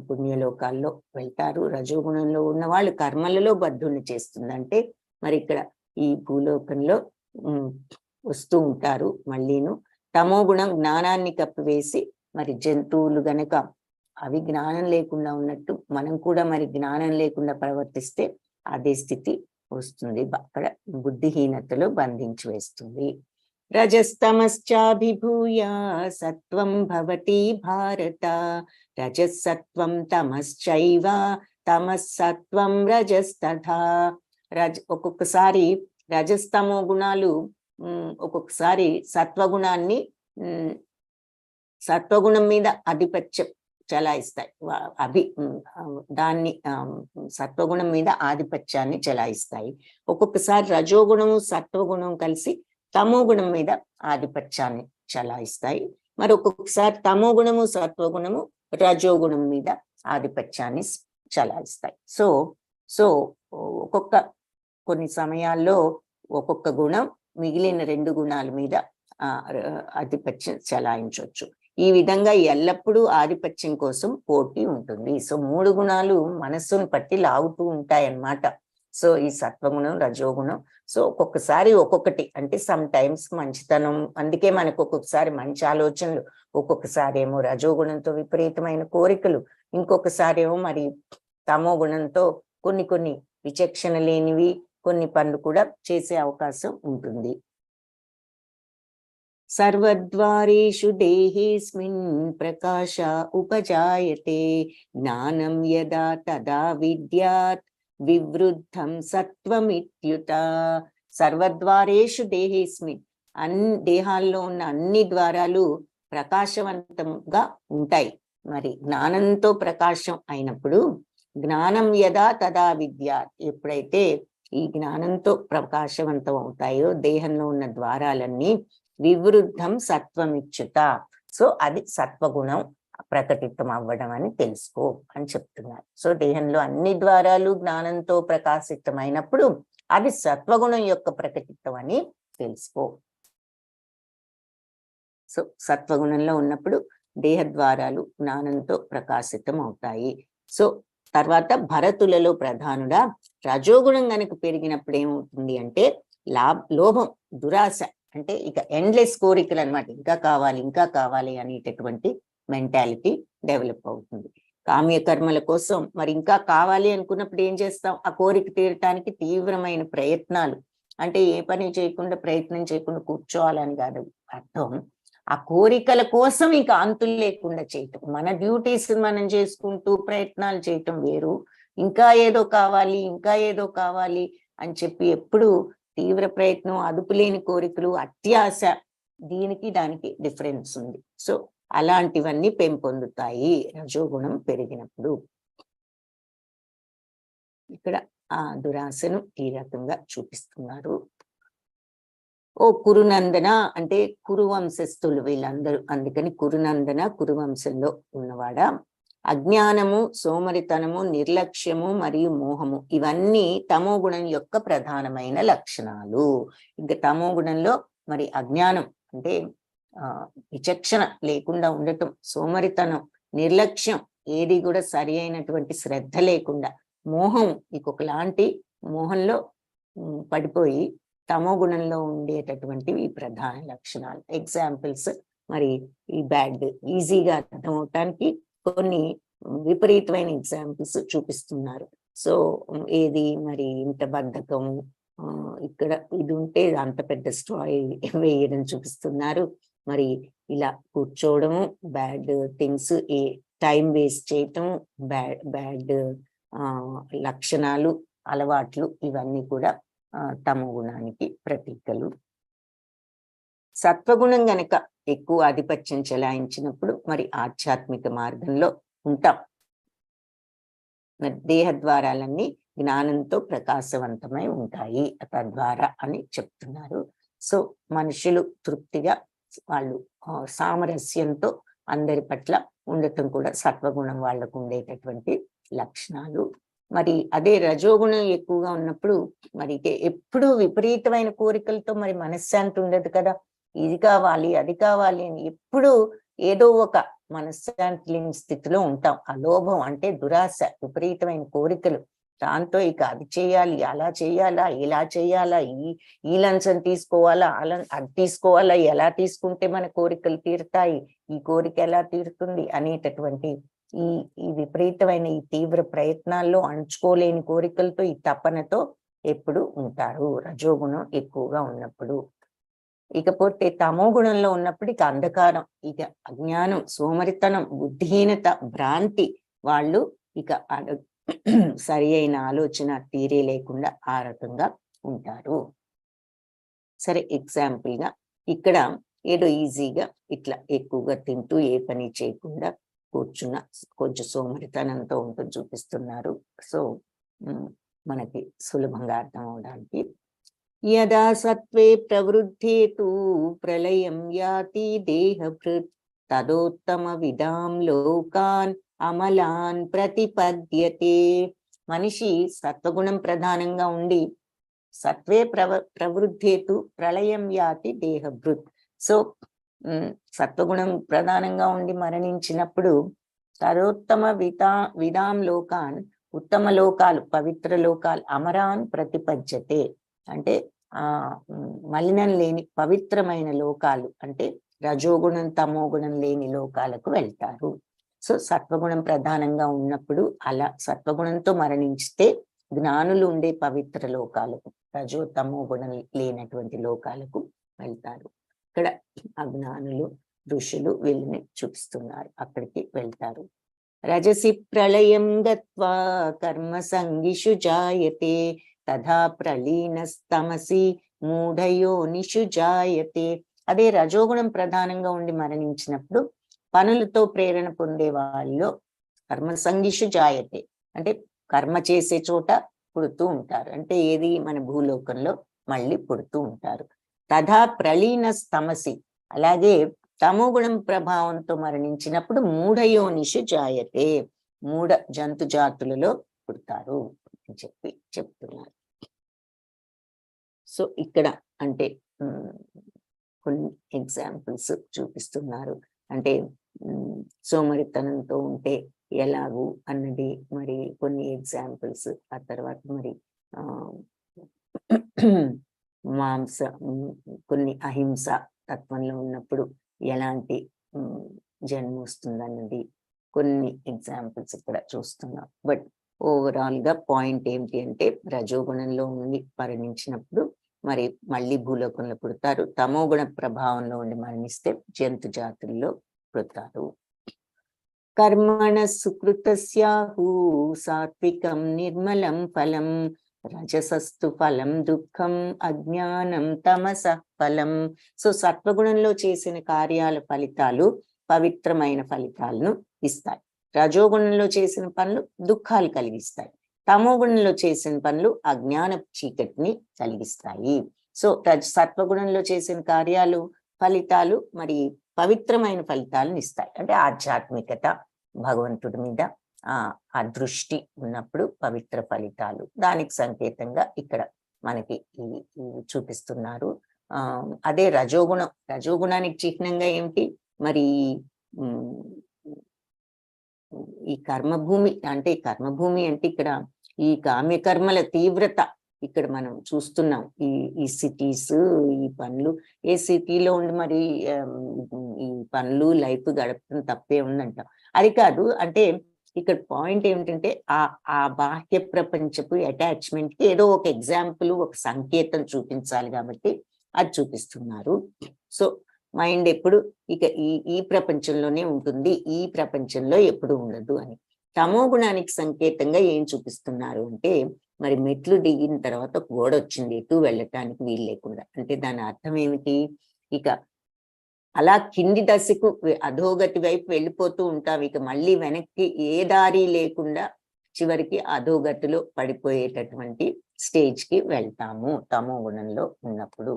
పుణ్యలోకాల్లో వెళ్తారు. రజోగుణంలో ఉన్న వాళ్ళు కర్మలలో బద్ధుల్ని చేస్తుంది. అంటే మరి ఇక్కడ ఈ భూలోకంలో వస్తూ ఉంటారు మళ్ళీను. తమో గుణం జ్ఞానాన్ని కప్పివేసి మరి జంతువులు గనక అవి జ్ఞానం లేకుండా ఉన్నట్టు మనం కూడా మరి జ్ఞానం లేకుండా ప్రవర్తిస్తే అదే స్థితి వస్తుంది, అక్కడ బుద్ధిహీనతలో బంధించి వేస్తుంది. రజస్తమశ్చాభిభూయ సత్వం భవతి భారత రజసత్వం తమశ్చైవ తమస్సత్వం రజస్తథా. ఒక్కొక్కసారి రజస్తమో గుణాలు ఒక్కొక్కసారి సత్వగుణం మీద ఆధిపత్యం చలాయిస్తాయి. దాన్ని సత్వగుణం మీద ఆధిపత్యాన్ని చలాయిస్తాయి. ఒక్కొక్కసారి రజోగుణము సత్వగుణం కలిసి తమో గుణం మీద ఆధిపత్యాన్ని చలాయిస్తాయి. మరి ఒక్కొక్కసారి తమో గుణము సత్వగుణము రజోగుణం మీద ఆధిపత్యాన్ని చలాయిస్తాయి. సో కొన్ని సమయాల్లో ఒక్కొక్క గుణం మిగిలిన రెండు గుణాల మీద ఆధిపత్యం చలాయించవచ్చు. ఈ విధంగా ఎల్లప్పుడూ ఆధిపత్యం కోసం పోటీ ఉంటుంది. సో మూడు గుణాలు మనస్సును పట్టి లాగుతూ ఉంటాయి అన్నమాట. సో ఈ సత్వగుణం, రజోగుణం, సో ఒక్కొక్కసారి ఒక్కొక్కటి, అంటే సమ్ టైమ్స్ మంచితనం, అందుకే మనకు ఒక్కొక్కసారి మంచి ఆలోచనలు, ఒక్కొక్కసారి ఏమో రజోగుణంతో విపరీతమైన కోరికలు, ఇంకొకసారి ఏమో మరి తమో గుణంతో కొన్ని విచక్షణ లేనివి కొన్ని పనులు కూడా చేసే అవకాశం ఉంటుంది. సర్వద్వారేషు దేహేస్మిన్ ప్రకాశ ఉపజాయతే జ్ఞానం యదా తదా విద్యాత్ వివృద్ధం సత్వమిత్యుత. సర్వద్వారేషు దేహేస్మిన్, దేహాల్లో ఉన్న అన్ని ద్వారాలు ప్రకాశవంతంగా ఉంటాయి. మరి జ్ఞానంతో ప్రకాశం అయినప్పుడు, జ్ఞానం యదా తదా విద్యాత్, ఎప్పుడైతే ఈ జ్ఞానంతో ప్రకాశవంతం అవుతాయో దేహంలో ఉన్న ద్వారాలన్నీ, వివృద్ధం సత్వమిచ్యుత, సో అది సత్వగుణం ప్రకటితం అవ్వడం అని తెలుసుకో అని చెప్తున్నారు. సో దేహంలో అన్ని ద్వారాలు జ్ఞానంతో ప్రకాశితమైనప్పుడు అది సత్వగుణం యొక్క ప్రకటితం అని తెలుసుకో. సో సత్వగుణంలో ఉన్నప్పుడు దేహ ద్వారాలు జ్ఞానంతో ప్రకాశితం అవుతాయి. సో తర్వాత భరతులలో ప్రధానుడా రజోగుణం గనక పెరిగినప్పుడు ఏమవుతుంది అంటే లోభం, దురాశ, అంటే ఇక ఎండ్లెస్ కోరికలు అనమాట, ఇంకా కావాలి అనేటటువంటి మెంటాలిటీ డెవలప్ అవుతుంది. కామ్యకర్మల కోసం మరి ఇంకా కావాలి అనుకున్నప్పుడు ఏం చేస్తాం, ఆ కోరిక తీరటానికి తీవ్రమైన ప్రయత్నాలు, అంటే ఏ పని చేయకుండా ప్రయత్నం చేయకుండా కూర్చోవాలని కాదు అర్థం, ఆ కోరికల కోసం ఇంకా అంతులు లేకుండా చేయటం. మన డ్యూటీస్ మనం చేసుకుంటూ ప్రయత్నాలు చేయటం వేరు, ఇంకా ఏదో కావాలి అని చెప్పి ఎప్పుడు తీవ్ర ప్రయత్నం, అదుపులేని కోరికలు, అత్యాశ, దానికి డిఫరెన్స్ ఉంది. సో అలాంటివన్నీ పెంపొందుతాయి రజోగుణం పెరిగినప్పుడు. ఇక్కడ ఆ దురాశను ఈ రకంగా చూపిస్తున్నారు. ఓ కురునందన అంటే కురు వంశస్థులు వీళ్ళందరూ, అందుకని కురునందన కురువంశంలో ఉన్నవాడా, అజ్ఞానము, సోమరితనము, నిర్లక్ష్యము మరియు మోహము ఇవన్నీ తమో గుణం యొక్క ప్రధానమైన లక్షణాలు. ఇంకా తమో గుణంలో మరి అజ్ఞానం అంటే విచక్షణ లేకుండా ఉండటం, సోమరితనం, నిర్లక్ష్యం, ఏది కూడా సరి అయినటువంటి శ్రద్ధ లేకుండా, మోహం ఇంకొకలాంటి మోహంలో పడిపోయి తమో గుణంలో ఉండేటటువంటివి ఈ ప్రధాన లక్షణాలు. ఎగ్జాంపుల్స్ మరి ఈ బ్యాడ్ ఈజీగా అర్థం అవటానికి కొన్ని విపరీతమైన ఎగ్జాంపుల్స్ చూపిస్తున్నారు. సో ఏది మరి ఇంత బద్ధకము, ఇక్కడ ఇది ఉంటే అంత పెద్ద స్ట్రాయ్ వేయడం చూపిస్తున్నారు. మరి ఇలా కూర్చోవడము, బ్యాడ్ థింగ్స్, ఏ టైం వేస్ట్ చేయటం, బ్యాడ్ లక్షణాలు, అలవాట్లు ఇవన్నీ కూడా తమో గుణానికి ప్రతీకలు. సత్వగుణం గనక ఎక్కువ ఆధిపత్యం చెలాయించినప్పుడు మరి ఆధ్యాత్మిక మార్గంలో ఉంటాం. దేహద్వారాలన్నీ జ్ఞానంతో ప్రకాశవంతమై ఉంటాయి తద్వారా అని చెప్తున్నారు. సో మనుషులు తృప్తిగా వాళ్ళు సామరస్యంతో అందరి పట్ల ఉండటం కూడా సత్వగుణం వాళ్ళకు ఉండేటటువంటి లక్షణాలు. మరి అదే రజోగుణం ఎక్కువగా ఉన్నప్పుడు మరి ఎప్పుడూ విపరీతమైన కోరికలతో మరి మనశ్శాంతి ఉండదు కదా. ఇది కావాలి అది కావాలి అని ఎప్పుడు ఏదో ఒక మనశ్శాంతి లేని స్థితిలో ఉంటాం. అలోభం అంటే దురాశ, విపరీతమైన కోరికలు, దాంతో ఇక అది చేయాలి, అలా చేయాలా, ఇలా చేయాలా, ఈ లంచం తీసుకోవాలా, అది తీసుకోవాలా, ఎలా తీసుకుంటే మన కోరికలు తీరుతాయి, ఈ కోరిక ఎలా తీరుతుంది అనేటటువంటి ఈ విపరీతమైన ఈ తీవ్ర ప్రయత్నాల్లో అణుచుకోలేని కోరికలతో, ఈ తపనతో ఎప్పుడు ఉంటారు రజోగుణం ఎక్కువగా ఉన్నప్పుడు. ఇకపోతే తమో గుణంలో ఉన్నప్పుడు ఇక అంధకారం, ఇక అజ్ఞానం, సోమరితనం, బుద్ధిహీనత, భ్రాంతి, వాళ్ళు ఇక సరి అయిన ఆలోచన తీరే లేకుండా ఆ రకంగా ఉంటారు. సరే ఎగ్జాంపుల్ గా ఇక్కడ ఏదో ఈజీగా ఇట్లా ఎక్కువగా తింటూ ఏ పని చేయకుండా కూర్చున్న కొంచెం సోమరితనంతో ఉంటుంది చూపిస్తున్నారు. సో మనకి సులభంగా అర్థం అవడానికి, యదా సత్వే ప్రవృద్ధే తు ప్రళయం యాతి దేహభృత్ తదోత్తమ విదాం లోకాన్ అమలాన్ ప్రతిపద్యతే. మనిషి సత్వగుణం ప్రధానంగా ఉండి సత్వే ప్రవృద్ధేతు ప్రళయం యాతి దేహభృత్. సో సత్వగుణం ప్రధానంగా ఉండి మరణించినప్పుడు తదోత్తమ విదాం లోకాన్, ఉత్తమ లోకాలు, పవిత్ర లోకాలు, అమరాన్ ప్రతిపద్యతే అంటే మలినం లేని పవిత్రమైన లోకాలు అంటే రజోగుణం తమోగుణం లేని లోకాలకు వెళ్తారు. సో సత్వగుణం ప్రధానంగా ఉన్నప్పుడు అలా సత్వగుణంతో మరణించితే జ్ఞానులు ఉండే పవిత్ర లోకాలకు, రజో తమో గుణం లేనటువంటి లోకాలకు వెళ్తారు. ఇక్కడ అజ్ఞానులు, ఋషులు వీళ్ళని చూపిస్తున్నారు, అక్కడికి వెళ్తారు. రజసి ప్రళయం గత్వా కర్మ సంగిషు జాయతే తథా ప్రలీనస్తమసి మూఢయోనిషు జాయతే. అదే రజోగుణం ప్రధానంగా ఉండి మరణించినప్పుడు పనులతో ప్రేరణ పొందే వాళ్ళలో కర్మ సంగిషు జాయతే అంటే కర్మ చేసే చోట పుడుతూ ఉంటారు. అంటే ఏది మన భూలోకంలో మళ్ళీ పుడుతూ ఉంటారు. తథా ప్రలీనస్తమసి, అలాగే తమోగుణం ప్రభావంతో మరణించినప్పుడు మూఢయోనిషు జాయతే, మూఢ జంతు జాతులలో పుడతారు అని చెప్తున్నారు. సో ఇక్కడ అంటే కొన్ని ఎగ్జాంపుల్స్ చూపిస్తున్నారు. అంటే సోమరితనంతో ఉంటే ఎలాగూ అన్నది మరి కొన్ని ఎగ్జాంపుల్స్. ఆ తర్వాత మరి మాంస కొన్ని అహింస తత్వంలో ఉన్నప్పుడు ఎలాంటి జన్మ వస్తుందన్నది కొన్ని ఎగ్జాంపుల్స్ ఇక్కడ చూస్తున్నాం. బట్ ఓవరాల్ గా పాయింట్ ఏంటి అంటే రజోగుణంలో ఉండి మరణించినప్పుడు మరి మళ్ళీ భూలోకంలో పుడతారు. తమోగుణ ప్రభావంలో ఉండి మరణిస్తే జంతు జాతుల్లో పుడతారు. కర్మణ సుకృతస్యాహు సాత్వికం నిర్మలం ఫలం రజసస్తు ఫలం దుఃఖం అజ్ఞానం తమస ఫలం. సో సత్వగుణంలో చేసిన కార్యాల ఫలితాలు పవిత్రమైన ఫలితాలను ఇస్తాయి. రజోగుణంలో చేసిన పనులు దుఃఖాలు కలిగిస్తాయి. తమో గుణంలో చేసిన పనులు అజ్ఞాన చీకటిని కలిగిస్తాయి. సో సత్వగుణంలో చేసిన కార్యాలు ఫలితాలు మరి పవిత్రమైన ఫలితాలను ఇస్తాయి. అంటే ఆధ్యాత్మికత, భగవంతుడి మీద ఆ దృష్టి ఉన్నప్పుడు పవిత్ర ఫలితాలు, దానికి సంకేతంగా ఇక్కడ మనకి చూపిస్తున్నారు. అదే రజోగుణం, రజోగుణానికి చిహ్నంగా ఏమిటి మరి ఈ కర్మభూమి అంటే ఇక్కడ ఈ కామ్యకర్మల తీవ్రత ఇక్కడ మనం చూస్తున్నాం. ఈ సిటీస్, ఈ పనులు, ఏ సిటీలో ఉండి మరి ఈ పనులు లైఫ్ గడపడం తప్పే ఉందంటాం. అది కాదు, అంటే ఇక్కడ పాయింట్ ఏమిటంటే ఆ బాహ్య ప్రపంచపు అటాచ్మెంట్ కి ఏదో ఒక ఎగ్జాంపుల్, ఒక సంకేతం చూపించాలి కాబట్టి అది చూపిస్తున్నారు. సో మైండ్ ఎప్పుడు ఇక ఈ ప్రపంచంలోనే ఉంటుంది, ఈ ప్రపంచంలో ఎప్పుడు ఉండదు అని. తమో గుణానికి సంకేతంగా ఏం చూపిస్తున్నారు అంటే మరి మెట్లు దిగిన తర్వాత గోడ వచ్చింది, ఎటు వెళ్ళటానికి వీలు లేకుండా. అంటే దాని అర్థం ఏమిటి? ఇక అలా కింది దశకు అధోగతి వైపు వెళ్ళిపోతూ ఉంటాం. ఇక మళ్ళీ వెనక్కి ఏ దారి లేకుండా చివరికి అధోగతిలో పడిపోయేటటువంటి స్టేజ్ కి వెళ్తాము తమో గుణంలో ఉన్నప్పుడు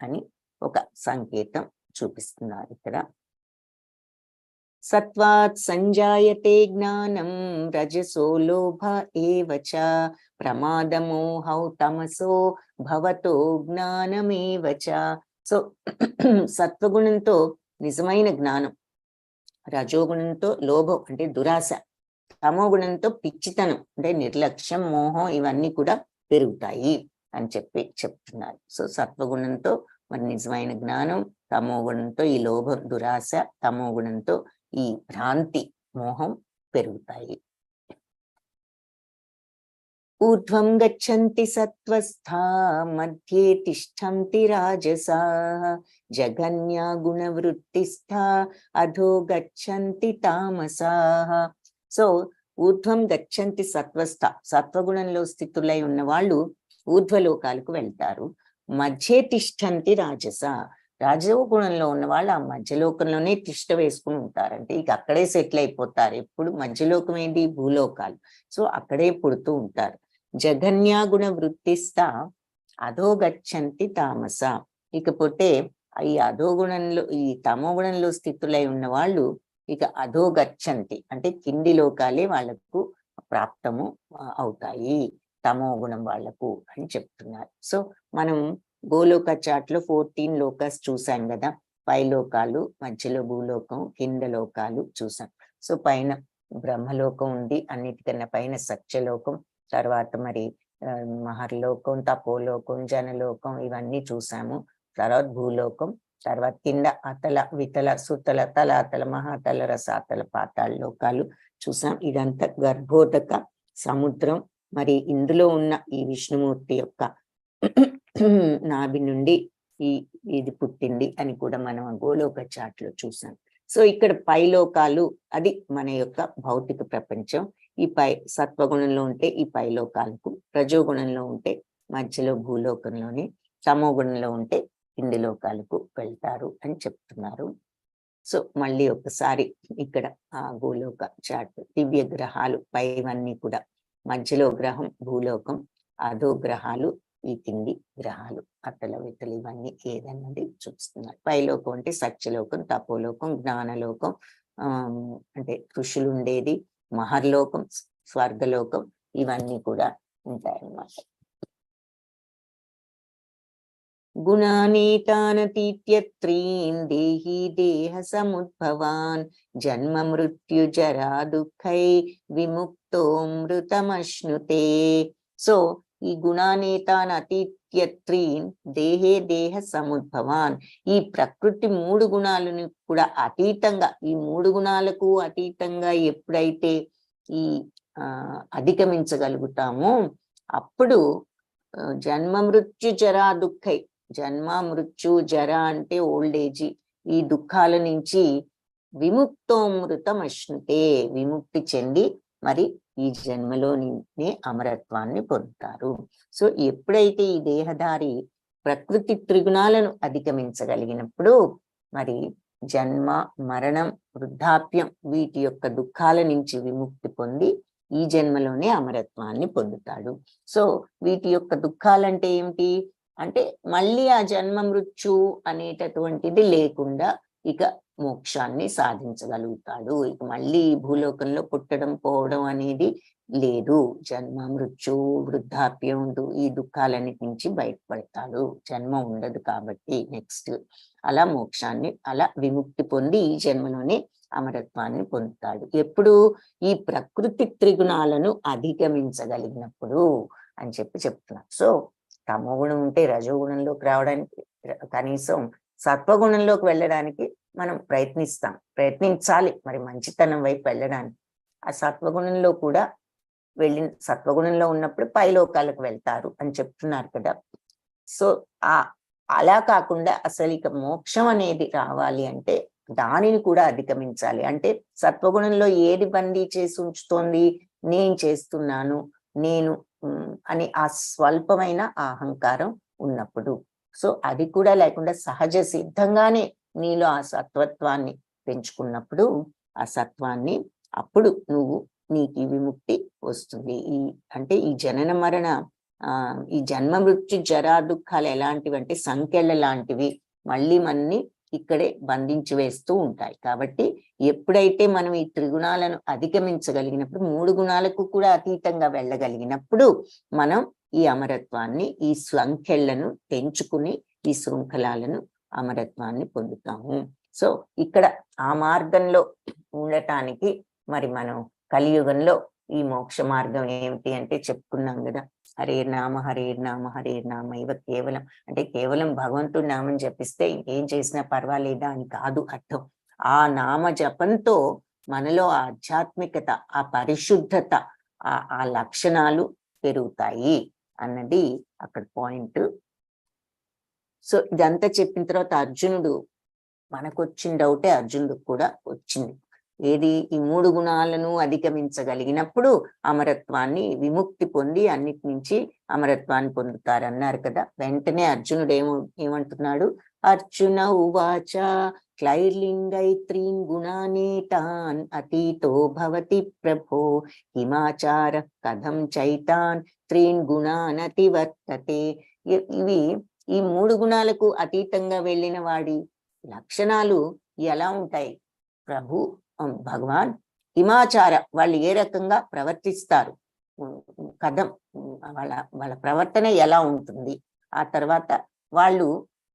అని ఒక సంకేతం చూపిస్తున్నారు ఇక్కడ. సత్వాత్ సంజాయతే జ్ఞానం రజసో లోభ ఏవచ ప్రమాదమోహౌ తమసో భవతో జ్ఞానమేవచ. సో సత్వగుణంతో నిజమైన జ్ఞానం, రజోగుణంతో లోభం అంటే దురాశ, తమో గుణంతో పిచ్చితనం అంటే నిర్లక్ష్యం, మోహం ఇవన్నీ కూడా పెరుగుతాయి అని చెప్తున్నారు. సో సత్వగుణంతో మరి నిజమైన జ్ఞానం, తమో గుణంతో ఈ లోభం, దురాశ, తమో గుణంతో ఈ భ్రాంతి, మోహం పెరుగుతాయి. ఊర్ధ్వం గచ్చంతి సత్వస్థా మధ్యే తిష్టంతి రాజసా జగన్యా గుణవృత్తిస్థా అధో గచ్చంతి తామసా. సో ఊర్ధ్వం గచ్చంతి సత్వస్థ, సత్వగుణంలో స్థితులై ఉన్న వాళ్ళు ఊర్ధ్వలోకాలకు వెళ్తారు. మధ్యే తిష్టంతి రాజస, రాజగుణంలో ఉన్న వాళ్ళు ఆ మధ్యలోకంలోనే తిష్ట వేసుకుని ఉంటారంటే ఇక అక్కడే సెటిల్ అయిపోతారు. ఎప్పుడు మధ్యలోకం ఏంటి? భూలోకాలు. సో అక్కడే పుడుతూ ఉంటారు. జగన్యాగుణ వృత్తిస్థ అధో గచ్చంతి తామస. ఇకపోతే ఈ అధోగుణంలో, ఈ తమో గుణంలో స్థితులై ఉన్న వాళ్ళు ఇక అధో గచ్చంతి అంటే కింది లోకాలే వాళ్లకు ప్రాప్తము అవుతాయి తమో గుణం వాళ్లకు అని చెప్తున్నారు. సో మనం గోలోక చాట్ లో 14 లోకాస్ చూసాం కదా. పై లోకాలు, మధ్యలో భూలోకం, కింద లోకాలు చూసాం. సో పైన బ్రహ్మలోకం ఉంది, అన్నిటికన్నా పైన సత్యలోకం, తర్వాత మరి మహర్లోకం, తపోలోకం, జనలోకం ఇవన్నీ చూసాము. తర్వాత భూలోకం, తర్వాత కింద అతల, వితల, సుతల, తలాతల, మహాతల, రసాతల, పాతాళ లోకాలు చూసాం. ఇదంతా గర్భోదక సముద్రం. మరి ఇందులో ఉన్న ఈ విష్ణుమూర్తి యొక్క నాభి నుండి ఇది పుట్టింది అని కూడా మనం గోలోక చాట్లో చూసాం. సో ఇక్కడ పైలోకాలు అది మన యొక్క భౌతిక ప్రపంచం. ఈ సత్వగుణంలో ఉంటే ఈ పైలోకాలకు, రజోగుణంలో ఉంటే మధ్యలో భూలోకంలోని, తమో గుణంలో ఉంటే కింది లోకాలకు వెళ్తారు అని చెప్తున్నారు. సో మళ్ళీ ఒకసారి ఇక్కడ ఆ గోలోక చాట్ దివ్య గ్రహాలు పైవన్నీ కూడా, మధ్యలో గ్రహం భూలోకం, అధో గ్రహాలు ఈ కింది గ్రహాలు, అతల వితలు ఇవన్నీ ఏదన్నది చూపిస్తున్నారు. పైలోకం అంటే సత్యలోకం, తపోలోకం, జ్ఞానలోకం, అంటే ఋషులు ఉండేది, మహర్లోకం, స్వర్గలోకం ఇవన్నీ కూడా ఉంటాయన్నమాట. గుణానీతానతీత్యత్రీన్ దేహి దేహ సముద్భవాన్ జన్మ మృత్యు జరా దుఃఖై విముక్తో మృతమశ్నుతే. సో ఈ గుణానేతాన్ అతీత్యత్రీన్ దేహే దేహ సముద్భవాన్, ఈ ప్రకృతి 3 గుణాలను కూడా అతీతంగా, ఈ 3 గుణాలకు అతీతంగా ఎప్పుడైతే ఈ అధిగమించగలుగుతామో అప్పుడు జన్మ మృత్యు జరా దుఃఖై, జన్మ మృత్యు జర అంటే ఓల్డ్ ఏజ్, ఈ దుఃఖాల నుంచి విముక్తోమృతం అశ్నుతే, విముక్తి చెంది మరి ఈ జన్మలోనే అమరత్వాన్ని పొందుతారు. సో ఎప్పుడైతే ఈ దేహధారి ప్రకృతి త్రిగుణాలను అధిగమించగలిగినప్పుడు మరి జన్మ, మరణం, వృద్ధాప్యం వీటి యొక్క దుఃఖాల నుంచి విముక్తి పొంది ఈ జన్మలోనే అమరత్వాన్ని పొందుతాడు. సో వీటి యొక్క దుఃఖాలంటే ఏమిటి అంటే మళ్ళీ ఆ జన్మ మృత్యు అనేటటువంటిది లేకుండా ఇక మోక్షాన్ని సాధించగలుగుతాడు. ఇక మళ్ళీ ఈ భూలోకంలో పుట్టడం పోవడం అనేది లేదు. జన్మ, మృత్యు, వృద్ధాప్యం ఈ దుఃఖాలన్నిటి నుంచి బయటపడతాడు. జన్మ ఉండదు కాబట్టి నెక్స్ట్ అలా మోక్షాన్ని అలా విముక్తి పొంది ఈ జన్మలోనే అమరత్వాన్ని పొందుతాడు. ఎప్పుడు ఈ ప్రకృతి త్రిగుణాలను అధిగమించగలిగినప్పుడు అని చెప్తున్నారు. సో తమోగుణం ఉంటే రజోగుణంలోకి రావడానికి, కనీసం సత్వగుణంలోకి వెళ్ళడానికి మనం ప్రయత్నించాలి మరి మంచితనం వైపు వెళ్ళడానికి. ఆ సత్వగుణంలో కూడా సత్వగుణంలో ఉన్నప్పుడు పై లోకాలకు వెళ్తారు అని చెప్తున్నారు కదా. సో అలా కాకుండా అసలు ఇక మోక్షం అనేది రావాలి అంటే దానిని కూడా అధిగమించాలి. అంటే సత్వగుణంలో ఏది బందీ చేసి ఉంచుతోంది? నేను చేస్తున్నాను, నేను అని ఆ స్వల్పమైన అహంకారం ఉన్నప్పుడు. సో అది కూడా లేకుండా సహజ సిద్ధంగానే నీలో ఆ సత్వత్వాన్ని పెంచుకున్నప్పుడు ఆ సత్వాన్ని అప్పుడు నీకు ఈ విముక్తి వస్తుంది. అంటే ఈ జనన మరణ ఈ జన్మ మృత్యు జరా దుఃఖాలు ఎలాంటివి అంటే సంఖ్యల లాంటివి మళ్ళీ మనని ఇక్కడే బంధించి వేస్తూ ఉంటాయి. కాబట్టి ఎప్పుడైతే మనం ఈ త్రిగుణాలను అధిగమించగలిగినప్పుడు, 3 గుణాలకు కూడా అతీతంగా వెళ్ళగలిగినప్పుడు మనం ఈ అమరత్వాన్ని, ఈ సంఖ్యలను తెంచుకుని ఈ శృంఖలాలను అమరత్వాన్ని పొందుతాము. సో ఇక్కడ ఆ మార్గంలో ఉండటానికి మరి మనం కలియుగంలో ఈ మోక్ష మార్గం ఏమిటి అంటే చెప్పుకున్నాం కదా, హరే నామ హరే నామ హరే నామ ఇవ కేవలం అంటే కేవలం భగవంతుడి నామం జపిస్తే ఏం చేసినా పర్వాలేదా అని కాదు అర్థం. ఆ నామ జపంతో మనలో ఆధ్యాత్మికత, ఆ పరిశుద్ధత, ఆ లక్షణాలు పెరుగుతాయి అన్నది అక్కడ పాయింట్. సో ఇదంతా చెప్పిన తర్వాత అర్జునుడు, మనకు వచ్చిన డౌటే అర్జునుడికి కూడా వచ్చింది. ఏది? ఈ 3 గుణాలను అధిగమించగలిగినప్పుడు అమరత్వాన్ని విముక్తి పొంది అన్నిటి నుంచి అమరత్వాన్ని పొందుతారన్నారు కదా. వెంటనే అర్జునుడు ఏమంటున్నాడు? అర్జున ఉవాచ క్లైర్లింగైత్రీన్ గుణానేతాన్ అతీతో భవతి ప్రభో హిమాచార కథం చైతాన్ త్రీన్ గుణానతివర్తతే. ఇవి ఈ 3 గుణాలకు అతీతంగా వెళ్ళిన వాడి లక్షణాలు ఎలా ఉంటాయి ప్రభు? భగవాన్ హిమాచార వాళ్ళు ఏ రకంగా ప్రవర్తిస్తారు, కథం వాళ్ళ ప్రవర్తన ఎలా ఉంటుంది, ఆ తర్వాత వాళ్ళు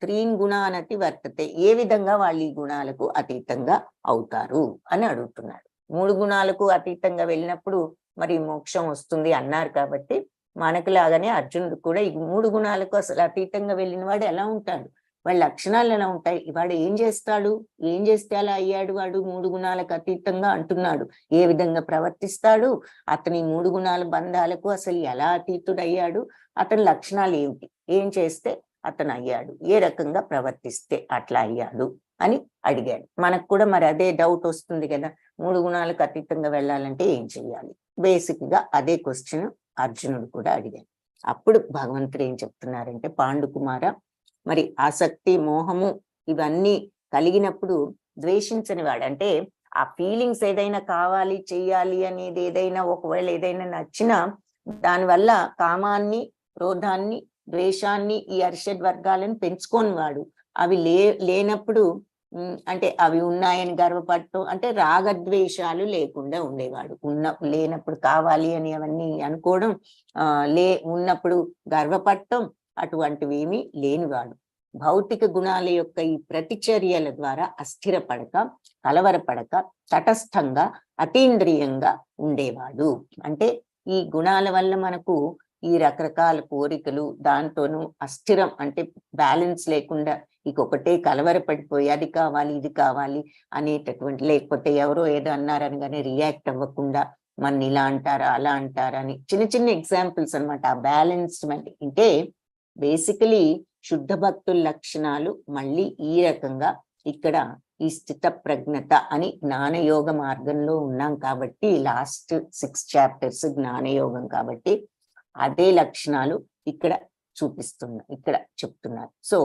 త్రీన్ గుణానతి వర్తతే ఏ విధంగా వాళ్ళు ఈ గుణాలకు అతీతంగా అవుతారు అని అడుగుతున్నాడు. 3 గుణాలకు అతీతంగా వెళ్ళినప్పుడు మరి మోక్షం వస్తుంది అన్నారు కాబట్టి మనకు లాగానే అర్జునుడు కూడా ఈ 3 గుణాలకు అసలు అతీతంగా వెళ్ళిన వాడు ఎలా ఉంటాడు, వాళ్ళ లక్షణాలు ఎలా ఉంటాయి, వాడు ఏం చేస్తాడు, ఏం చేస్తే అలా అయ్యాడు వాడు 3 గుణాలకు అతీతంగా అంటున్నాడు, ఏ విధంగా ప్రవర్తిస్తాడు, అతని 3 గుణాల బంధాలకు అసలు ఎలా అతీతుడయ్యాడు, అతని లక్షణాలు ఏమిటి, ఏం చేస్తే అతను అయ్యాడు, ఏ రకంగా ప్రవర్తిస్తే అట్లా అయ్యాడు అని అడిగాడు. మనకు కూడా మరి అదే డౌట్ వస్తుంది కదా, 3 గుణాలకు అతీతంగా వెళ్ళాలంటే ఏం చెయ్యాలి? బేసిక్ గా అదే క్వశ్చన్ అర్జునుడు కూడా అడిగాడు. అప్పుడు భగవంతుడు ఏం చెప్తున్నారంటే, పాండుకుమార మరి ఆసక్తి, మోహము ఇవన్నీ కలిగినప్పుడు ద్వేషించని వాడు, అంటే ఆ ఫీలింగ్స్ ఏదైనా కావాలి చెయ్యాలి అనేది ఏదైనా ఒకవేళ ఏదైనా నచ్చినా దానివల్ల కామాన్ని, క్రోధాన్ని, ద్వేషాన్ని, ఈ అరిషడ్ వర్గాలను పెంచుకోని వాడు. అవి లేనప్పుడు అంటే అవి ఉన్నాయని గర్వపడటం, అంటే రాగద్వేషాలు లేకుండా ఉండేవాడు. లేనప్పుడు కావాలి అని అవన్నీ అనుకోవడం, ఉన్నప్పుడు గర్వపడటం, అటువంటివి ఏమీ లేనివాడు. భౌతిక గుణాల యొక్క ఈ ప్రతిచర్యల ద్వారా అస్థిరపడక, కలవరపడక, తటస్థంగా, అతీంద్రియంగా ఉండేవాడు. అంటే ఈ గుణాల వల్ల మనకు ఈ రకరకాల కోరికలు, దాంతోనూ అస్థిరం అంటే బ్యాలెన్స్ లేకుండా ఇంకొకటే కలవరపడిపోయి అది కావాలి ఇది కావాలి అనేటటువంటి, లేకపోతే ఎవరో ఏదో అన్నారని కానీ రియాక్ట్ అవ్వకుండా మన ఇలా అంటారా అలా అంటారా అని చిన్న చిన్న ఎగ్జాంపుల్స్ అనమాట. ఆ బ్యాలెన్స్ అంటే బేసికలీ శుద్ధ భక్తుల లక్షణాలు మళ్ళీ ఈ రకంగా ఇక్కడ ఈ స్థిత ప్రజ్ఞత అని జ్ఞానయోగ మార్గంలో ఉన్నాం కాబట్టి లాస్ట్ 6 చాప్టర్స్ జ్ఞానయోగం కాబట్టి అదే లక్షణాలు ఇక్కడ ఇక్కడ చెప్తున్నారు. సో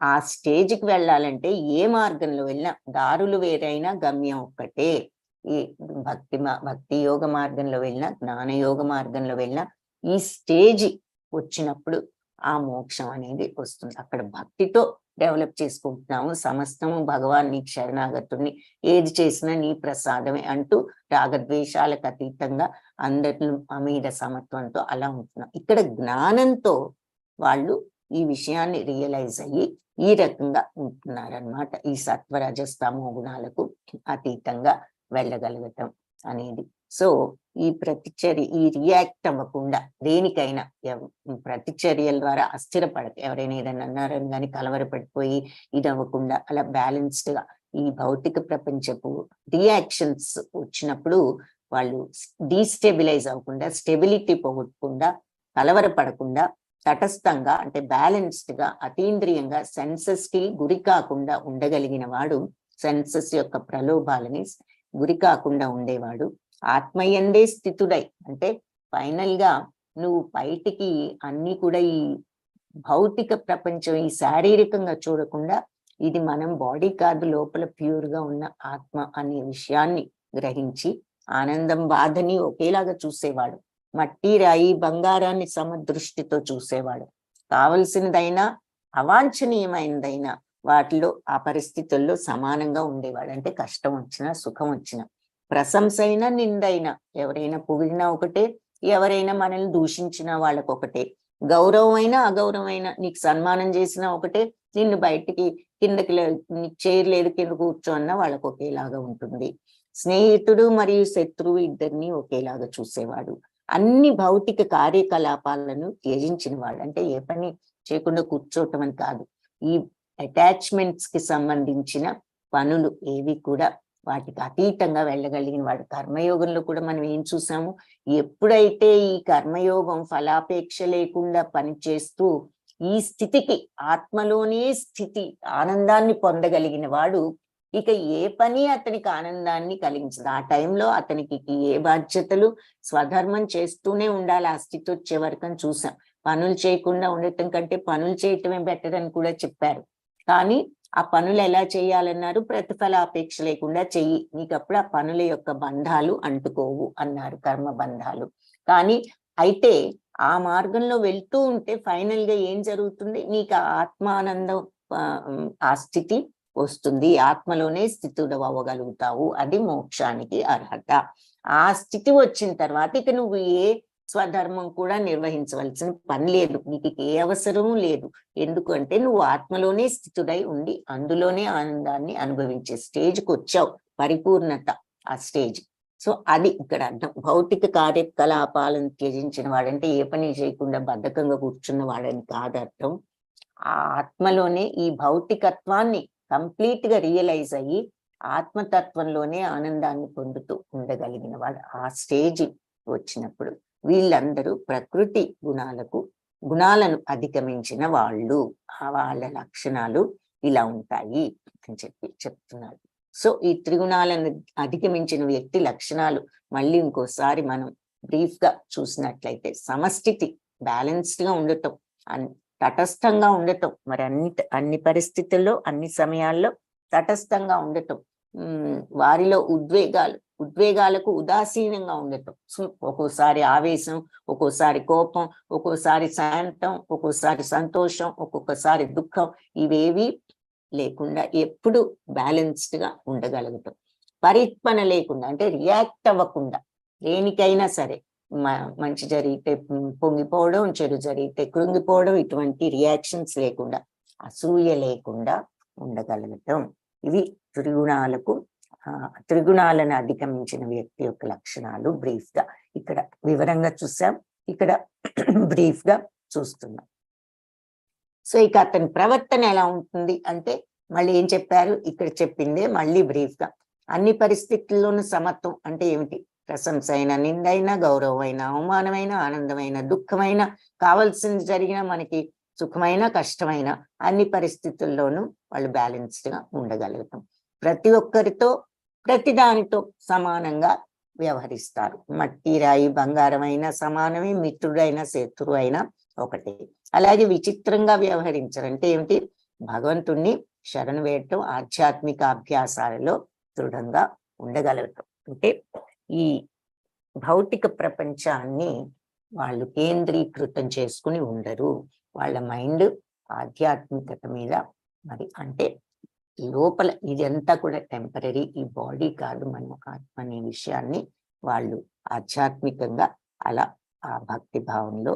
ఆ స్టేజ్కి వెళ్ళాలంటే ఏ మార్గంలో వెళ్ళినా దారులు వేరైనా గమ్యం ఒక్కటే. ఈ భక్తి యోగ మార్గంలో వెళ్ళినా, జ్ఞానయోగ మార్గంలో వెళ్ళినా ఈ స్టేజ్ వచ్చినప్పుడు ఆ మోక్షం అనేది వస్తుంది. అక్కడ భక్తితో డెవలప్ చేసుకుంటున్నాము. సమస్తము భగవాన్ నీ శరణాగతుడిని, ఏది చేసినా నీ ప్రసాదమే అంటూ రాగద్వేషాలకు అతీతంగా అందరి మీద సమత్వంతో అలా ఉంటున్నాం. ఇక్కడ జ్ఞానంతో వాళ్ళు ఈ విషయాన్ని రియలైజ్ అయ్యి ఈ రకంగా ఉంటున్నారనమాట. ఈ సత్వరజస్తమో గుణాలకు అతీతంగా వెళ్ళగలగటం అనేది. సో ఈ రియాక్ట్ అవ్వకుండా దేనికైనా ప్రతిచర్యల ద్వారా అస్థిరపడక, ఎవరైనా ఏదైనా అన్నారని కానీ కలవరపడిపోయి ఇది అవ్వకుండా అలా బ్యాలెన్స్డ్ గా ఈ భౌతిక ప్రపంచపు రియాక్షన్స్ వచ్చినప్పుడు వాళ్ళు డీస్టెబిలైజ్ అవ్వకుండా, స్టెబిలిటీ పోగొట్టకుండా, కలవరపడకుండా, తటస్థంగా అంటే బ్యాలెన్స్డ్ గా, అతీంద్రియంగా, సెన్సెస్ కి గురి కాకుండా ఉండగలిగిన వాడు, సెన్సెస్ యొక్క ప్రలోభాలని గురి కాకుండా ఉండేవాడు, ఆత్మయందే స్థితుడై, అంటే ఫైనల్ గా నువ్వు బయటికి అన్ని కూడా ఈ భౌతిక ప్రపంచం ఈ శారీరకంగా చూడకుండా ఇది మనం బాడీ కాదు, లోపల ప్యూర్ గా ఉన్న ఆత్మ అనే విషయాన్ని గ్రహించి ఆనందం బాధని ఒకేలాగా చూసేవాడు. మట్టి రాయి బంగారాన్ని సమదృష్టితో చూసేవాడు. కావలసినదైనా అవాంఛనీయమైనదైనా వాటిలో ఆ పరిస్థితుల్లో సమానంగా ఉండేవాడు. అంటే కష్టం వచ్చినా సుఖం వచ్చినా, ప్రశంస అయినా నిందైనా, ఎవరైనా పొగిడినా ఒకటే, ఎవరైనా మనల్ని దూషించినా వాళ్ళకు ఒకటే, గౌరవమైనా అగౌరవమైనా, నీకు సన్మానం చేసినా ఒకటే, నిన్ను బయటికి కిందకి నీకు చేయలేదు కింద కూర్చో అన్నా వాళ్ళకు ఒకేలాగా ఉంటుంది. స్నేహితుడు మరియు శత్రువు ఇద్దరిని ఒకేలాగా చూసేవాడు. అన్ని భౌతిక కార్యకలాపాలను త్యజించిన వాడు. అంటే ఏ పని చేయకుండా కూర్చోవటం అని కాదు, ఈ అటాచ్మెంట్స్ కి సంబంధించిన పనులు ఏవి కూడా వాటికి అతీతంగా వెళ్ళగలిగిన వాడు. కర్మయోగంలో కూడా మనం ఏం చూసాము, ఎప్పుడైతే ఈ కర్మయోగం ఫలాపేక్ష లేకుండా పనిచేస్తూ ఈ స్థితికి, ఆత్మలోనే స్థితి ఆనందాన్ని పొందగలిగిన వాడు, ఇక ఏ పని అతనికి ఆనందాన్ని కలిగించదు. ఆ టైంలో అతనికి ఏ బాధ్యతలు, స్వధర్మం చేస్తూనే ఉండాలి ఆ స్థితి వచ్చే వరకు అని చూసాం. పనులు చేయకుండా ఉండటం కంటే పనులు చేయటమే బెటర్ అని కూడా చెప్పారు. కానీ ఆ పనులు ఎలా చేయాలన్నారు, ప్రతిఫలాపేక్ష లేకుండా చెయ్యి, నీకు అప్పుడు ఆ పనుల యొక్క బంధాలు అంటుకోవు అన్నారు, కర్మ బంధాలు. కానీ అయితే ఆ మార్గంలో వెళ్తూ ఉంటే ఫైనల్ గా ఏం జరుగుతుంది, నీకు ఆత్మానందం ఆ స్థితి వస్తుంది, ఆత్మలోనే స్థితుడు అవ్వగలుగుతావు. అది మోక్షానికి అర్హత. ఆ స్థితి వచ్చిన తర్వాత ఇక నువ్వు ఏ స్వధర్మం కూడా నిర్వహించవలసిన పని లేదు, నీకు ఏ అవసరము లేదు. ఎందుకంటే నువ్వు ఆత్మలోనే స్థితుడై ఉండి అందులోనే ఆనందాన్ని అనుభవించే స్టేజ్కి వచ్చావు, పరిపూర్ణత ఆ స్టేజ్. సో అది ఇక్కడ అర్థం. భౌతిక కార్యకలాపాలను త్యజించిన వాడంటే ఏ పని చేయకుండా బద్ధకంగా కూర్చున్న వాడని కాదు అర్థం. ఆ ఆత్మలోనే ఈ భౌతికత్వాన్ని కంప్లీట్ గా రియలైజ్ అయ్యి ఆత్మతత్వంలోనే ఆనందాన్ని పొందుతూ ఉండగలిగిన వాడు. ఆ స్టేజ్ వచ్చినప్పుడు వీళ్ళందరూ ప్రకృతి గుణాలను అధిగమించిన వాళ్ళు, వాళ్ళ లక్షణాలు ఇలా ఉంటాయి అని చెప్తున్నారు. సో ఈ త్రిగుణాలను అధిగమించిన వ్యక్తి లక్షణాలు మళ్ళీ ఇంకోసారి మనం బ్రీఫ్ గా చూసినట్లయితే, సమస్థితి, బ్యాలెన్స్డ్ గా ఉండటం, తటస్థంగా ఉండటం, మరి అన్ని పరిస్థితుల్లో అన్ని సమయాల్లో తటస్థంగా ఉండటం, వారిలో ఉద్వేగాలకు ఉదాసీనంగా ఉండటం, ఒక్కోసారి ఆవేశం, ఒక్కోసారి కోపం, ఒక్కోసారి శాంతం, ఒక్కోసారి సంతోషం, ఒక్కొక్కసారి దుఃఖం, ఇవేవి లేకుండా ఎప్పుడు బ్యాలెన్స్డ్ గా ఉండగలుగుతాం. పరిత్పన లేకుండా అంటే రియాక్ట్ అవ్వకుండా, దేనికైనా సరే మంచి జరిగితే పొంగిపోవడం, చెడు జరిగితే కృంగిపోవడం, ఇటువంటి రియాక్షన్స్ లేకుండా, అసూయ లేకుండా ఉండగలగటం. ఇవి త్రిగుణాలను అధిగమించిన వ్యక్తి యొక్క లక్షణాలు. బ్రీఫ్ గా ఇక్కడ వివరంగా చూసాం, ఇక్కడ బ్రీఫ్ గా చూస్తున్నాం. సో ఇక అతని ప్రవర్తన ఎలా ఉంటుంది అంటే మళ్ళీ ఏం చెప్పారు, ఇక్కడ చెప్పిందే మళ్ళీ బ్రీఫ్ గా. అన్ని పరిస్థితుల్లోనూ సమత్వం అంటే ఏమిటి, ప్రశంస అయినా, నిందైనా, గౌరవమైన, అవమానమైన, ఆనందమైన, దుఃఖమైన, కావాల్సింది జరిగినా మనకి సుఖమైన కష్టమైన అన్ని పరిస్థితుల్లోనూ వాళ్ళు బ్యాలెన్స్డ్ గా ఉండగలుగుతాం. ప్రతి ఒక్కరితో ప్రతి దానితో సమానంగా వ్యవహరిస్తారు. మట్టి రాయి బంగారం అయినా సమానమే, మిత్రుడైనా శత్రువు అయినా ఒకటే. అలాగే విచిత్రంగా వ్యవహరించరు అంటే ఏమిటి, భగవంతుణ్ణి శరణు వేయటం, ఆధ్యాత్మిక అభ్యాసాలలో దృఢంగా ఉండగలగటం. అంటే ఈ భౌతిక ప్రపంచాన్ని వాళ్ళు కేంద్రీకృతం చేసుకుని ఉండరు. వాళ్ళ మైండ్ ఆధ్యాత్మికత మీద మరి అంటే లోపల ఇదంతా కూడా టెంపరరీ, ఈ బాడీ కాదు మనం ఆత్మ అనే విషయాన్ని వాళ్ళు ఆధ్యాత్మికంగా అలా ఆ భక్తి భావంలో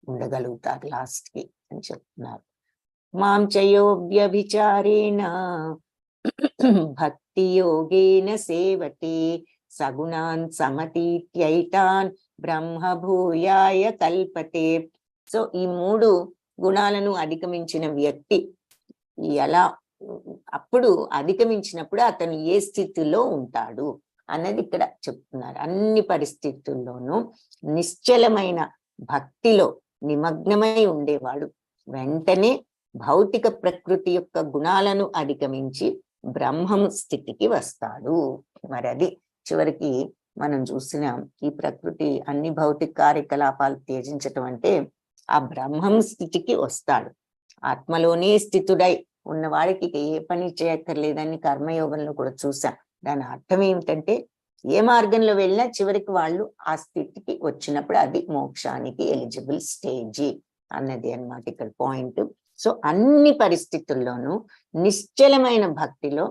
ఉండగలుగుతారు లాస్ట్ కి అని చెప్తున్నారు. మాం చయోవ్యభిచారేణ భక్తి యోగేన సేవతే సగుణాన్ సమతీత్యైతాన్ బ్రహ్మభూయాయ కల్పతే. సో ఈ 3 గుణాలను అధిగమించిన వ్యక్తి ఎలా, అప్పుడు అధిగమించినప్పుడు అతను ఏ స్థితిలో ఉంటాడు అన్నది ఇక్కడ చెప్తున్నారు. అన్ని పరిస్థితుల్లోనూ నిశ్చలమైన భక్తిలో నిమగ్నమై ఉండేవాడు వెంటనే భౌతిక ప్రకృతి యొక్క గుణాలను అధిగమించి బ్రహ్మం స్థితికి వస్తాడు. మరి అది చివరికి మనం చూసిన ఈ ప్రకృతి అన్ని భౌతిక కార్యకలాపాలు త్యజించటం అంటే ఆ బ్రహ్మం స్థితికి వస్తాడు. ఆత్మలోనే స్థితుడై ఉన్నవాడికి ఏ పని చేయక్కర్లేదని కర్మయోగంలో కూడా చూసాం. దాని అర్థం ఏమిటంటే ఏ మార్గంలో వెళ్ళినా చివరికి వాళ్ళు ఆ స్థితికి వచ్చినప్పుడు అది మోక్షానికి ఎలిజిబుల్ స్టేజీ అన్నది అన్నమాట ఇక్కడ పాయింట్. సో అన్ని పరిస్థితుల్లోనూ నిశ్చలమైన భక్తిలో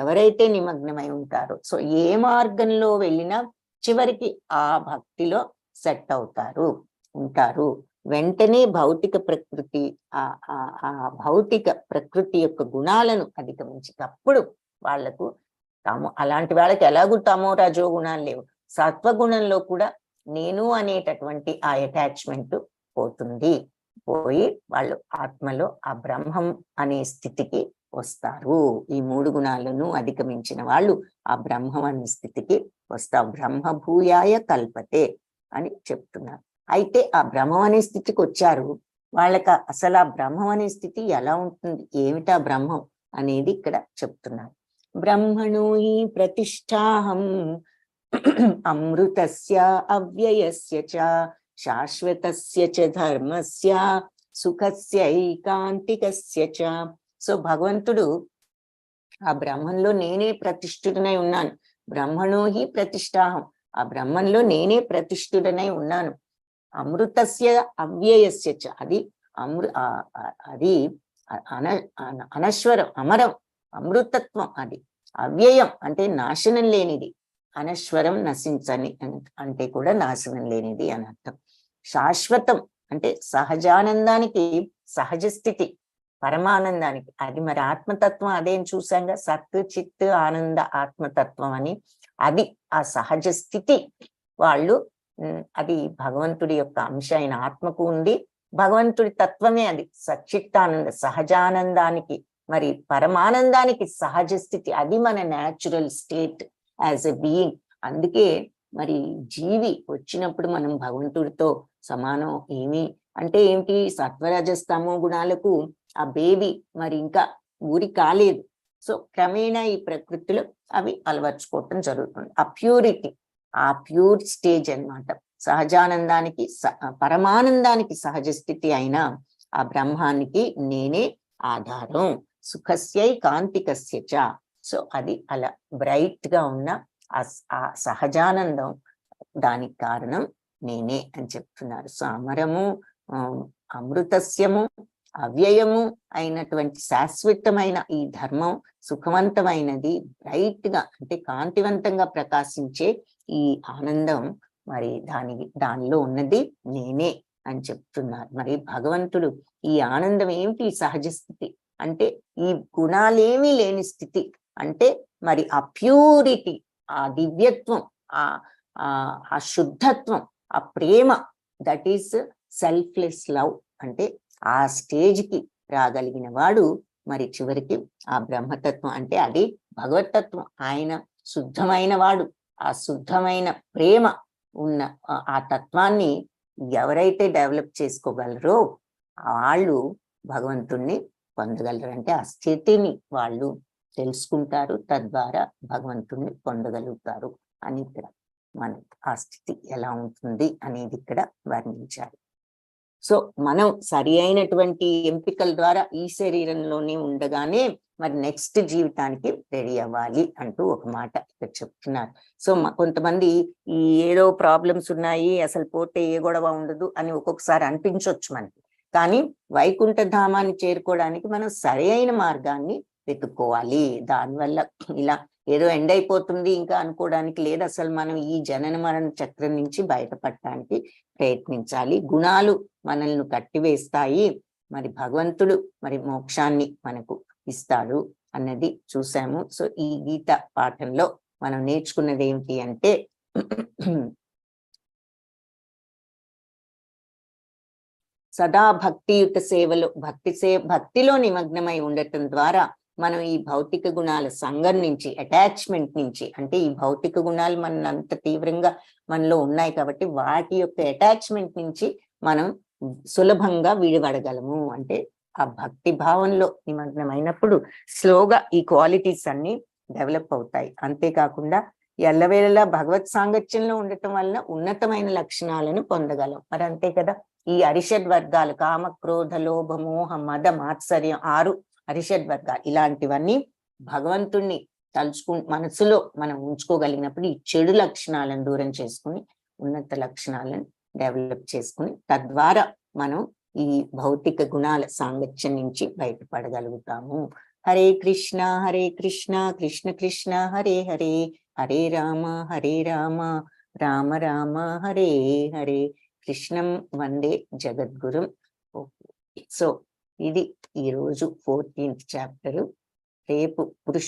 ఎవరైతే నిమగ్నమై ఉంటారో, సో ఏ మార్గంలో వెళ్ళినా చివరికి ఆ భక్తిలో సెట్ అవుతారు, ఉంటారు. వెంటనే భౌతిక ప్రకృతి ఆ భౌతిక ప్రకృతి యొక్క గుణాలను అధిగమించి అప్పుడు వాళ్లకు అలాంటి వాళ్ళకి ఎలాగూ తమో రజో గుణాలు లేవు, సత్వగుణంలో కూడా నేను అనేటటువంటి ఆ అటాచ్మెంట్ పోతుంది. పోయి వాళ్ళు ఆత్మలో ఆ బ్రహ్మం అనే స్థితికి వస్తారు. ఈ 3 గుణాలను అధిగమించిన వాళ్ళు ఆ బ్రహ్మం అనే స్థితికి వస్తారు. బ్రహ్మభూయాయ కల్పతే అని చెప్తున్నారు. అయితే ఆ బ్రహ్మం అనే స్థితికి వచ్చారు, వాళ్ళకి అసలు ఆ బ్రహ్మం అనే స్థితి ఎలా ఉంటుంది, ఏమిటా బ్రహ్మం అనేది ఇక్కడ చెప్తున్నారు. బ్రహ్మణో హి ప్రతిష్టాహం అమృతస్య అవ్యయస్య చ శాశ్వతస్య చ ధర్మస్య సుఖస్య ఏకాంతికస్య చ. సో భగవంతుడు ఆ బ్రహ్మంలో నేనే ప్రతిష్ఠుడనై ఉన్నాను. బ్రహ్మణో హి ప్రతిష్టాహం, ఆ బ్రహ్మంలో నేనే ప్రతిష్ఠుడనై ఉన్నాను. అమృతస్య అవ్యయస్య చ, అది అది అనశ్వరం, అమరం, అమృతత్వం. అది అవ్యయం అంటే నాశనం లేనిది, అనశ్వరం నశించని అంటే కూడా నాశనం లేనిది అని అర్థం. శాశ్వతం అంటే సహజానందానికి సహజ స్థితి, పరమానందానికి. అది మరి ఆత్మతత్వం అదేం చూసాంగా, సత్ చిత్ ఆనంద ఆత్మతత్వం అని. అది ఆ సహజ స్థితి వాళ్ళు, అది భగవంతుడి యొక్క అంశ అయిన ఆత్మకు ఉంది. భగవంతుడి తత్వమే అది, సచ్చిత్తానంద సహజానందానికి మరి పరమానందానికి సహజ స్థితి. అది మన natural state as a being. అందుకే మరి జీవి వచ్చినప్పుడు మనం భగవంతుడితో సమానం ఏమి అంటే ఏమిటి, సత్వరజస్తమో గుణాలకు ఆ బేబీ మరి ఇంకా ఊరి కాలేదు. సో క్రమేణా ఈ ప్రకృతిలో అవి అలవర్చుకోవటం జరుగుతుంది. ఆ ప్యూరిటీ, ఆ ప్యూర్ స్టేజ్ అన్నమాట. సహజానందానికి పరమానందానికి సహజ స్థితి అయిన ఆ బ్రహ్మానికి నేనే ఆధారం. సుఖస్యై కాంతికస్య చ. సో అది అలా బ్రైట్ గా ఉన్న ఆ సహజానందం, దానికి కారణం నేనే అని చెప్తున్నారు. సో అమరము, అమృతస్యము, అవ్యయము అయినటువంటి శాశ్వతమైన ఈ ధర్మం, సుఖవంతమైనది, బ్రైట్ గా అంటే కాంతివంతంగా ప్రకాశించే ఈ ఆనందం మరి దానిలో ఉన్నది నేనే అని చెప్తున్నారు. మరి భగవంతుడు ఈ ఆనందం ఏమిటి, సహజ స్థితి అంటే ఈ గుణాలేమీ లేని స్థితి. అంటే మరి ఆ ప్యూరిటీ, ఆ దివ్యత్వం, ఆ శుద్ధత్వం, ఆ ప్రేమ, దట్ ఈస్ సెల్ఫ్లెస్ లవ్. అంటే ఆ స్టేజ్ కి రాగలిగిన వాడు మరి చివరికి ఆ బ్రహ్మతత్వం అంటే అది భగవతత్వం. ఆయన శుద్ధమైన వాడు. ఆ శుద్ధమైన ప్రేమ ఉన్న ఆ తత్వాన్ని ఎవరైతే డెవలప్ చేసుకోగలరో వాళ్ళు భగవంతుణ్ణి పొందగలరు. అంటే ఆ స్థితిని వాళ్ళు తెలుసుకుంటారు, తద్వారా భగవంతుణ్ణి పొందగలుగుతారు అని ఇక్కడ మనకి ఆ స్థితి ఎలా ఉంటుంది అనేది ఇక్కడ వర్ణించారు. సో మనం సరి అయినటువంటి ఎంపికల ద్వారా ఈ శరీరంలోనే ఉండగానే మరి నెక్స్ట్ జీవితానికి రెడీ అవ్వాలి అంటూ ఒక మాట ఇక్కడ చెప్తున్నారు. సో కొంతమంది ఈ ఏదో ప్రాబ్లమ్స్ ఉన్నాయి, అసలు పోతే ఏ గొడవ ఉండదు అని ఒక్కొక్కసారి అనిపించవచ్చు మనకి. కానీ వైకుంఠ ధామాన్ని చేరుకోవడానికి మనం సరి అయిన మార్గాన్ని వెతుక్కోవాలి. దానివల్ల ఇలా ఏదో ఎండ్ అయిపోతుంది ఇంకా అనుకోవడానికి లేదు. అసలు మనం ఈ జనన మరణ చక్రం నుంచి బయటపడటానికి ప్రయత్నించాలి. గుణాలు మనల్ని కట్టివేస్తాయి, మరి భగవంతుడు మరి మోక్షాన్ని మనకు ఇస్తాడు అన్నది చూసాము. సో ఈ గీత పాఠంలో మనం నేర్చుకున్నది ఏమిటి అంటే సదా భక్తియుత సేవలో భక్తిలో నిమగ్నమై ఉండటం ద్వారా మనం ఈ భౌతిక గుణాల సంఘం నుంచి, అటాచ్మెంట్ నుంచి, అంటే ఈ భౌతిక గుణాలు మన అంత తీవ్రంగా మనలో ఉన్నాయి కాబట్టి వాటి యొక్క అటాచ్మెంట్ నుంచి మనం సులభంగా విడిపడగలము. అంటే ఆ భక్తి భావంలో నిమగ్నమైనప్పుడు స్లోగా ఈ క్వాలిటీస్ అన్ని డెవలప్ అవుతాయి. అంతేకాకుండా ఎల్లవేళలా భగవత్ సాంగత్యంలో ఉండటం వలన ఉన్నతమైన లక్షణాలను పొందగలం. మరి అంతే కదా, ఈ అరిషడ్ వర్గాలు కామ క్రోధ లోభ మోహ మద మాత్సర్యం 6 అరిషడ్ వర్గాలు, ఇలాంటివన్నీ భగవంతుణ్ణి మనసులో మనం ఉంచుకోగలిగినప్పుడు ఈ చెడు లక్షణాలను దూరం చేసుకుని ఉన్నత లక్షణాలను డెవలప్ చేసుకుని తద్వారా మనం ఈ భౌతిక గుణాల సాంగత్యం నుంచి బయటపడగలుగుతాము. హరే కృష్ణ కృష్ణ కృష్ణ హరే హరే, హరే రామ రామ రామ హరే హరే, కృష్ణం వందే జగద్గురుం. సో ఇది ఈరోజు 14th చాప్టర్. రేపు పురుష